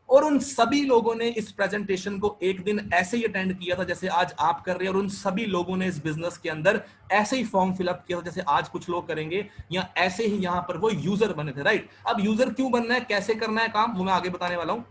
और उन सभी लोगों ने इस प्रेजेंटेशन को एक दिन ऐसे ही अटेंड किया था जैसे आज आप कर रहे हैं, और उन सभी लोगों ने इस बिजनेस के अंदर ऐसे ही फॉर्म फिलअप किया था जैसे आज कुछ लोग करेंगे, या ऐसे ही यहां पर वो यूजर बने थे। राइट, अब यूजर क्यों बनना है, कैसे करना है काम, वो मैं आगे बताने वाला हूं।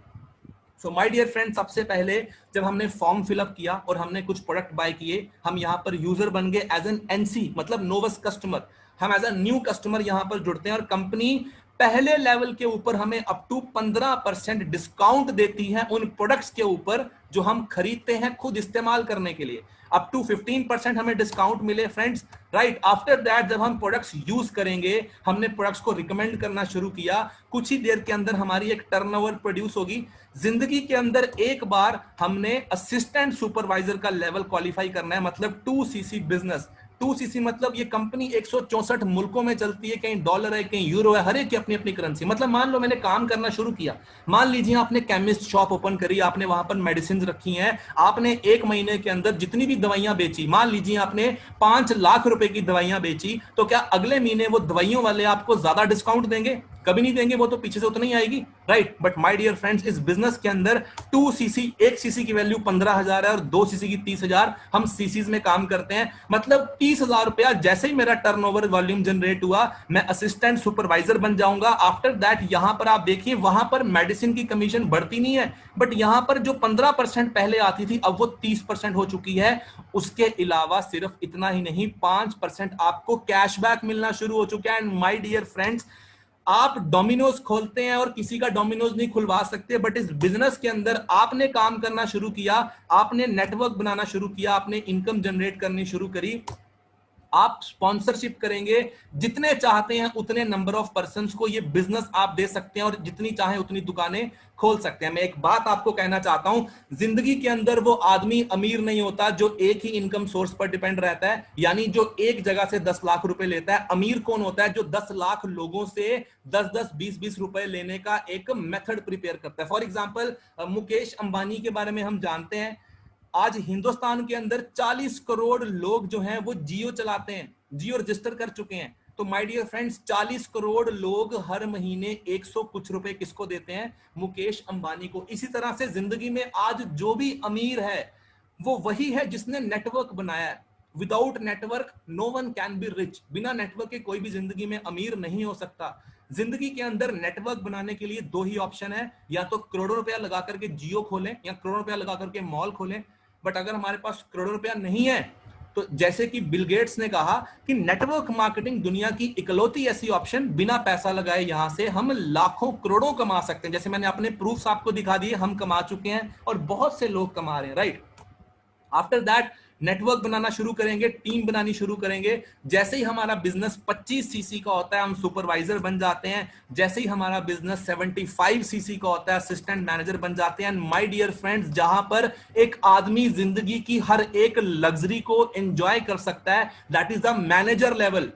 सो माय डियर फ्रेंड, सबसे पहले जब हमने फॉर्म फिलअप किया और हमने कुछ प्रोडक्ट बाय किए, हम यहां पर यूजर बन गए एज एन एनसी, मतलब नोवस कस्टमर। हम एज अ न्यू कस्टमर यहां पर जुड़ते हैं और कंपनी पहले लेवल के ऊपर हमें अप टू 15% डिस्काउंट देती है उन प्रोडक्ट्स के ऊपर जो हम खरीदते हैं खुद इस्तेमाल करने के लिए। अप टू 15% हमें डिस्काउंट मिले फ्रेंड्स। राइट, आफ्टर दैट जब हम प्रोडक्ट्स यूज करेंगे, हमने प्रोडक्ट्स को रिकमेंड करना शुरू किया, कुछ ही देर के अंदर हमारी एक टर्नओवर प्रोड्यूस होगी। जिंदगी के अंदर एक बार हमने असिस्टेंट सुपरवाइजर का लेवल क्वालिफाई करना है, मतलब 2cc बिजनेस। 2cc मतलब ये कंपनी 164 मुल्कों में चलती है, कहीं डॉलर है, कहीं यूरो है, हर एक की अपनी अपनी करेंसी। मतलब मान लो मैंने काम करना शुरू किया, मान लीजिए आपने केमिस्ट शॉप ओपन करी, आपने वहां पर मेडिसिन रखी हैं, आपने एक महीने के अंदर जितनी भी दवाइयां बेची, मान लीजिए आपने 5 लाख रुपए की दवाइयां बेची, तो क्या अगले महीने वो दवाइयों वाले आपको ज्यादा डिस्काउंट देंगे? कभी नहीं देंगे, वो तो पीछे से उतना ही आएगी, राइट। बट माय डियर फ्रेंड्स, इस बिजनेस के अंदर 2 सीसी, 1 सीसी की वैल्यू 15,000 है और 2 सीसी की 30,000। हम सीसीज में काम करते हैं, मतलब 30,000 रुपया जैसे ही मेरा टर्नओवर वॉल्यूम जनरेट हुआ, मैं असिस्टेंट सुपरवाइजर बन जाऊंगा। आफ्टर दैट यहां पर आप देखिए, वहां पर मेडिसिन की कमीशन बढ़ती नहीं है, बट यहां पर जो 15% पहले आती थी, अब वो 30% हो चुकी है। उसके अलावा सिर्फ इतना ही नहीं, 5% आपको कैशबैक मिलना शुरू हो चुका है। एंड माय डियर फ्रेंड्स, आप डोमिनोज खोलते हैं और किसी का डोमिनोज नहीं खुलवा सकते, बट इस बिजनेस के अंदर आपने काम करना शुरू किया, आपने नेटवर्क बनाना शुरू किया, आपने इनकम जनरेट करनी शुरू करी, आप स्पॉन्सरशिप करेंगे, जितने चाहते हैं उतने नंबर ऑफ पर्संस को ये बिजनेस आप दे सकते हैं और जितनी चाहे उतनी दुकानें खोल सकते हैं। मैं एक बात आपको कहना चाहता हूं, जिंदगी के अंदर वो आदमी अमीर नहीं होता जो एक ही इनकम सोर्स पर डिपेंड रहता है, यानी जो एक जगह से 10 लाख रुपए लेता है। अमीर कौन होता है? जो 10 लाख लोगों से 10-10, 20-20 रुपए लेने का एक मेथड प्रिपेयर करता है। फॉर एग्जाम्पल, मुकेश अंबानी के बारे में हम जानते हैं। आज हिंदुस्तान के अंदर 40 करोड़ लोग जो हैं वो जियो चलाते हैं, जियो रजिस्टर कर चुके हैं। तो माय डियर फ्रेंड्स, 40 करोड़ लोग हर महीने 100 कुछ रुपए किसको देते हैं? मुकेश अंबानी को। इसी तरह से जिंदगी में आज जो भी अमीर है वो वही है जिसने नेटवर्क बनाया है। Without network no one can be rich. बिना नेटवर्क के कोई भी जिंदगी में अमीर नहीं हो सकता। जिंदगी के अंदर नेटवर्क बनाने के लिए 2 ही ऑप्शन है, या तो करोड़ों रुपया लगा करके जियो खोलें या करोड़ों रुपया लगा करके मॉल खोलें। बट अगर हमारे पास करोड़ों रुपया नहीं है, तो जैसे कि बिल गेट्स ने कहा कि नेटवर्क मार्केटिंग दुनिया की इकलौती ऐसी ऑप्शन, बिना पैसा लगाए यहां से हम लाखों करोड़ों कमा सकते हैं। जैसे मैंने अपने प्रूफ्स आपको दिखा दिए, हम कमा चुके हैं और बहुत से लोग कमा रहे हैं, राइट। आफ्टर दैट नेटवर्क बनाना शुरू करेंगे, टीम बनानी शुरू करेंगे। जैसे ही हमारा बिजनेस 25 सीसी का होता है, हम सुपरवाइजर बन जाते हैं। जैसे ही हमारा बिजनेस 75 सीसी का होता है, असिस्टेंट मैनेजर बन जाते हैं। माय डियर फ्रेंड्स, जहां पर एक आदमी जिंदगी की हर एक लग्जरी को एंजॉय कर सकता है, that is the manager level.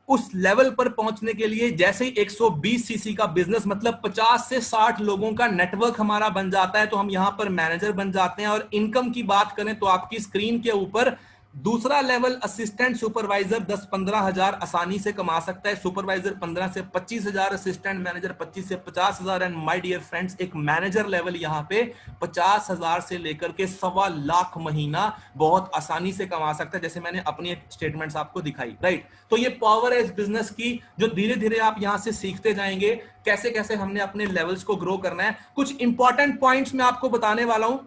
उस लेवल पर पहुंचने के लिए जैसे ही 120 सीसी का बिजनेस, मतलब 50 से 60 लोगों का नेटवर्क हमारा बन जाता है, तो हम यहां पर मैनेजर बन जाते हैं। और इनकम की बात करें तो आपकी स्क्रीन के ऊपर दूसरा लेवल असिस्टेंट सुपरवाइजर 10-15 हजार आसानी से कमा सकता है। सुपरवाइजर 15 से 25 हजार, असिस्टेंट मैनेजर 25 से 50 हजार। एंड माय डियर फ्रेंड्स, एक मैनेजर लेवल यहां पे 50 हजार से लेकर के 1.25 लाख महीना बहुत आसानी से कमा सकता है, जैसे मैंने अपनी एक स्टेटमेंट्स आपको दिखाई, राइट। तो ये पावर है इस बिजनेस की, जो धीरे धीरे आप यहां से सीखते जाएंगे कैसे कैसे हमने अपने लेवल्स को ग्रो करना है। कुछ इंपॉर्टेंट पॉइंट्स मैं आपको बताने वाला हूं,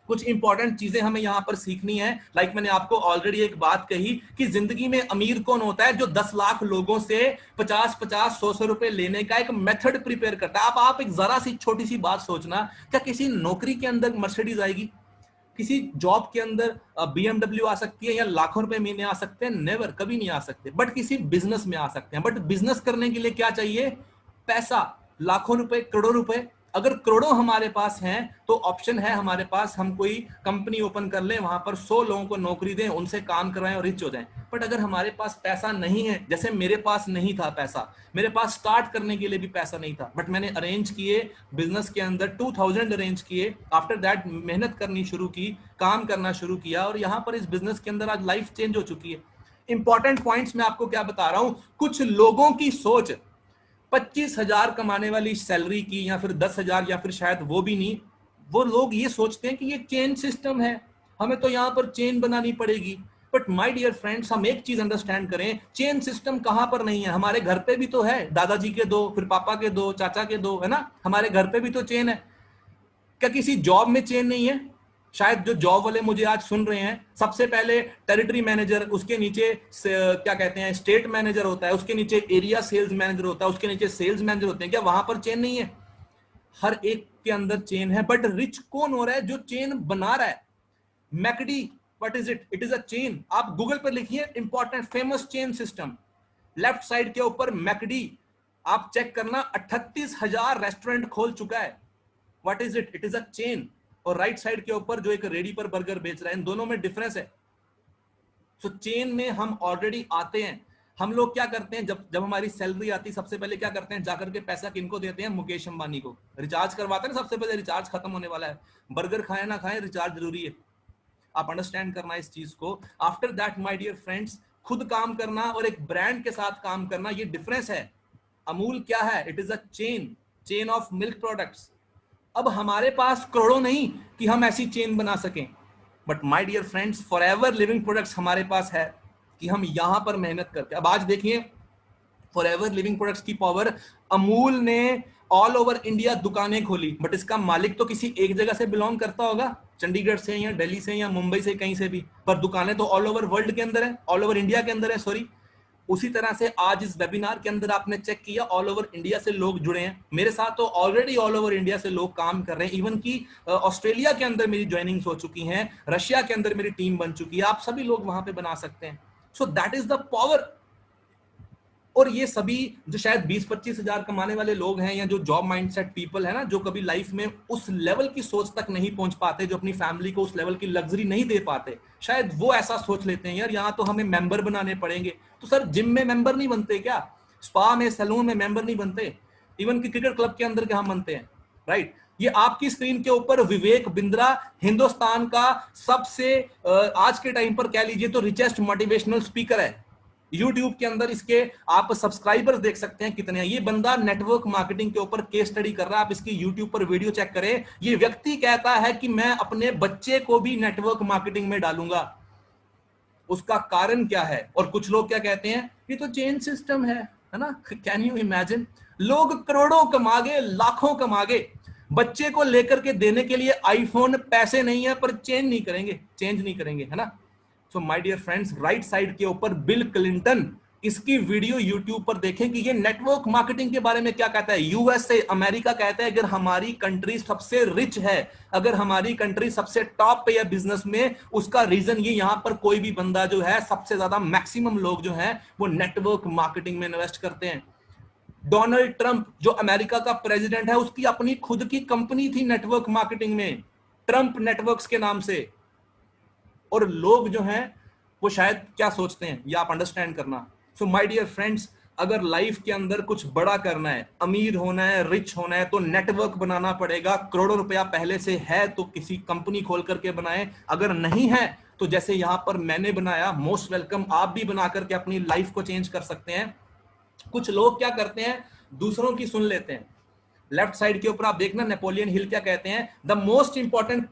कुछ इंपॉर्टेंट चीजें हमें यहां पर सीखनी है। लाइक मैंने आपको ऑलरेडी एक बात कही कि जिंदगी में अमीर कौन होता है? जो 10 लाख लोगों से 50-50, 100-100 रुपए लेने का एक मेथड प्रिपेयर करता है। आप एक जरा सी छोटी सी बात सोचना, क्या किसी नौकरी के अंदर मर्सिडीज आएगी? किसी जॉब के अंदर BMW आ सकती है या लाखों रुपए महीने आ सकते हैं? नेवर, कभी नहीं आ सकते। बट किसी बिजनेस में आ सकते हैं। बट बिजनेस करने के लिए क्या चाहिए? पैसा, लाखों रुपए, करोड़ों रुपए। अगर करोड़ों हमारे पास हैं तो ऑप्शन है हमारे पास, हम कोई कंपनी ओपन कर लें, वहां पर 100 लोगों को नौकरी दें, उनसे काम करवाएं और रिच हो जाएं। बट अगर हमारे पास पैसा नहीं है, जैसे मेरे पास नहीं था पैसा, मेरे पास स्टार्ट करने के लिए भी पैसा नहीं था, बट मैंने अरेंज किए बिजनेस के अंदर 2000 अरेंज किए। आफ्टर दैट मेहनत करनी शुरू की, काम करना शुरू किया, और यहां पर इस बिजनेस के अंदर आज लाइफ चेंज हो चुकी है। इंपॉर्टेंट पॉइंट्स मैं आपको क्या बता रहा हूं, कुछ लोगों की सोच 25,000 कमाने वाली सैलरी की, या फिर 10,000, या फिर शायद वो भी नहीं, वो लोग ये सोचते हैं कि ये चेन सिस्टम है, हमें तो यहां पर चेन बनानी पड़ेगी। बट माय डियर फ्रेंड्स, हम एक चीज अंडरस्टैंड करें, चेन सिस्टम कहां पर नहीं है? हमारे घर पे भी तो है, दादाजी के दो, फिर पापा के दो, चाचा के दो, है ना? हमारे घर पे भी तो चेन है। क्या किसी जॉब में चेन नहीं है? शायद जो जॉब वाले मुझे आज सुन रहे हैं, सबसे पहले टेरिटरी मैनेजर, उसके नीचे क्या कहते हैं स्टेट मैनेजर होता है, उसके नीचे एरिया सेल्स मैनेजर होता है, उसके नीचे सेल्स मैनेजर होते हैं। क्या वहां पर चेन नहीं है? हर एक के अंदर चेन है। बट रिच कौन हो रहा है? जो चेन बना रहा है। McD, what is it? It is a chain. आप गूगल पर लिखिए important famous chain system, left side के ऊपर मैकडी, आप चेक करना, 38,000 रेस्टोरेंट खोल चुका है। What is it? It is a chain. और राइट साइड के ऊपर जो एक रेडी पर बर्गर बेच रहा है, इन दोनों में डिफरेंस है। सो चेन में हम ऑलरेडी आते हैं। हम लोग क्या करते हैं, जब जब हमारी सैलरी आती है, सबसे पहले क्या करते हैं, जाकर के पैसा किनको देते हैं? मुकेश अंबानी को। रिचार्ज करवाते हैं ना, सबसे पहले रिचार्ज खत्म होने वाला है, बर्गर खाए ना खाए, रिचार्ज जरूरी है। आप अंडरस्टैंड करना इस चीज को। After that my dear friends, खुद काम करना और एक ब्रांड के साथ काम करना, ये डिफरेंस है। अमूल क्या है? It is a chain of milk products. अब हमारे पास करोड़ों नहीं कि हम ऐसी चेन बना सकें, but my dear friends, Forever Living products हमारे पास है कि हम यहां पर मेहनत करके। अब आज देखिए फॉरएवर लिविंग प्रोडक्ट्स की पावर। अमूल ने ऑल ओवर इंडिया दुकानें खोली, बट इसका मालिक तो किसी एक जगह से बिलोंग करता होगा, चंडीगढ़ से या दिल्ली से या मुंबई से, कहीं से भी, पर दुकानें तो ऑल ओवर वर्ल्ड के अंदर है, ऑल ओवर इंडिया के अंदर है, सॉरी। उसी तरह से आज इस वेबिनार के अंदर आपने चेक किया ऑल ओवर इंडिया से लोग जुड़े हैं मेरे साथ, तो ऑलरेडी ऑल ओवर इंडिया से लोग काम कर रहे हैं। इवन की ऑस्ट्रेलिया के अंदर मेरी ज्वाइनिंग्स हो चुकी हैं, रशिया के अंदर मेरी टीम बन चुकी है, आप सभी लोग वहां पे बना सकते हैं। So that is the power. और ये सभी जो शायद 20-25 हजार कमाने वाले लोग हैं, या जो जॉब माइंडसेट पीपल है ना, जो कभी लाइफ में उस लेवल की सोच तक नहीं पहुंच पाते, जो अपनी फैमिली को उस लेवल की लग्जरी नहीं दे पाते, शायद वो ऐसा सोच लेते हैं यार यहाँ तो हमें मेंबर बनाने पड़ेंगे। तो सर जिम में मेंबर नहीं बनते क्या? स्पा में, सैलून में मेंबर नहीं बनते? इवन की क्रिकेट क्लब के अंदर क्या हम बनते हैं? राइट। ये आपकी स्क्रीन के ऊपर विवेक बिंद्रा, हिंदुस्तान का सबसे आज के टाइम पर कह लीजिए तो रिचेस्ट मोटिवेशनल स्पीकर है। YouTube के अंदर इसके आप सब्सक्राइबर्स देख सकते हैं कितने हैं। ये बंदा नेटवर्क मार्केटिंग के ऊपर केस स्टडी कर रहा है, आप इसकी YouTube पर वीडियो चेक करें। ये व्यक्ति कहता है कि मैं अपने बच्चे को भी नेटवर्क मार्केटिंग में डालूंगा। उसका कारण क्या है? और कुछ लोग क्या कहते हैं, ये तो चेन सिस्टम है ना। Can you imagine? लोग करोड़ों कमा गए, लाखों कमा गए, बच्चे को लेकर के देने के लिए आईफोन, पैसे नहीं है, पर चेंज नहीं करेंगे, है ना। So my dear friends, right side के ऊपर बिल क्लिंटन, इसकी वीडियो यूट्यूब पर देखें कि ये नेटवर्क मार्केटिंग के बारे में क्या कहता है। यूएसए, अमेरिका कहता है अगर हमारी कंट्री सबसे रिच है, अगर हमारी कंट्री सबसे टॉप पे है बिजनेस में, उसका रीजन ये यहां पर कोई भी बंदा जो है, सबसे ज्यादा मैक्सिमम लोग जो हैं वो नेटवर्क मार्केटिंग में इन्वेस्ट करते हैं। डोनाल्ड ट्रंप जो अमेरिका का प्रेसिडेंट है, उसकी अपनी खुद की कंपनी थी नेटवर्क मार्केटिंग में, ट्रंप नेटवर्क्स के नाम से। और लोग जो हैं वो शायद क्या सोचते हैं, ये आप अंडरस्टैंड करना। सो माय डियर फ्रेंड्स, अगर लाइफ के अंदर कुछ बड़ा करना है, अमीर होना है, रिच होना है, तो नेटवर्क बनाना पड़ेगा। करोड़ों रुपया पहले से है तो किसी कंपनी खोल करके बनाएं, अगर नहीं है तो जैसे यहां पर मैंने बनाया, मोस्ट वेलकम, आप भी बना करके अपनी लाइफ को चेंज कर सकते हैं। कुछ लोग क्या करते हैं, दूसरों की सुन लेते हैं। लेफ्ट साइड के ऊपर आप देखना नेपोलियन हिल क्या कहते हैं, the most important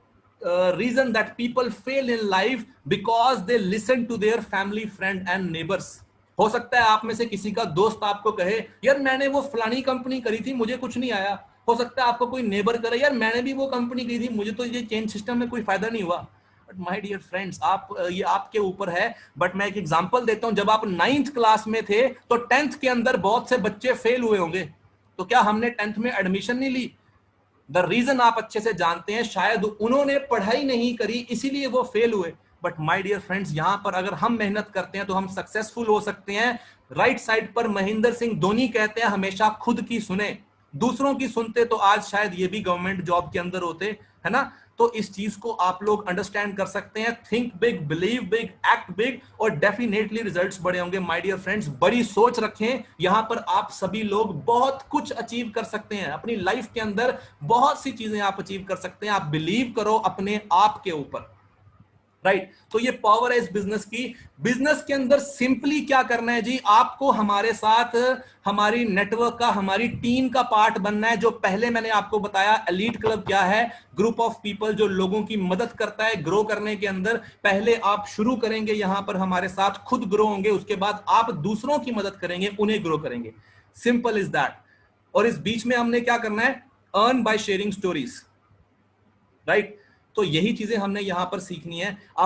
reason that people fail in life because they listen to their family, friend and neighbors। हो सकता है आप में से किसी का दोस्त आपको कहे यार मैंने वो फलानी कंपनी करी थी, मुझे कुछ नहीं आया। हो सकता है आपको कोई नेबर करे यार मैंने भी वो कंपनी की थी, मुझे तो ये चेंज सिस्टम में कोई फायदा नहीं हुआ। बट माय डियर फ्रेंड्स, आप ये आपके ऊपर है। बट मैं एक एग्जांपल देता हूं, जब आप 9th क्लास में थे तो 10th के अंदर बहुत से बच्चे फेल हुए होंगे, तो क्या हमने 10th में एडमिशन नहीं ली? द रीजन आप अच्छे से जानते हैं, शायद उन्होंने पढ़ाई नहीं करी इसीलिए वो फेल हुए। बट माय डियर फ्रेंड्स, यहां पर अगर हम मेहनत करते हैं तो हम सक्सेसफुल हो सकते हैं। राइट साइड पर महेंद्र सिंह धोनी कहते हैं हमेशा खुद की सुने, दूसरों की सुनते तो आज शायद ये भी गवर्नमेंट जॉब के अंदर होते, है ना। तो इस चीज को आप लोग अंडरस्टैंड कर सकते हैं। Think big, believe big, act big, और डेफिनेटली रिजल्ट्स बड़े होंगे। माय डियर फ्रेंड्स, बड़ी सोच रखें। यहां पर आप सभी लोग बहुत कुछ अचीव कर सकते हैं अपनी लाइफ के अंदर, बहुत सी चीजें आप अचीव कर सकते हैं। आप बिलीव करो अपने आप के ऊपर, राइट। तो ये पावर है इस बिजनेस की। बिजनेस के अंदर सिंपली क्या करना है जी, आपको हमारे साथ हमारी नेटवर्क का, हमारी टीम का पार्ट बनना है। जो पहले मैंने आपको बताया एलीट क्लब क्या है, ग्रुप ऑफ पीपल जो लोगों की मदद करता है ग्रो करने के अंदर। पहले आप शुरू करेंगे यहां पर हमारे साथ, खुद ग्रो होंगे, उसके बाद आप दूसरों की मदद करेंगे, उन्हें ग्रो करेंगे। Simple is that. और इस बीच में हमने क्या करना है, earn by sharing stories, right. तो यही चीजें हमने यहां पर सीखनी है।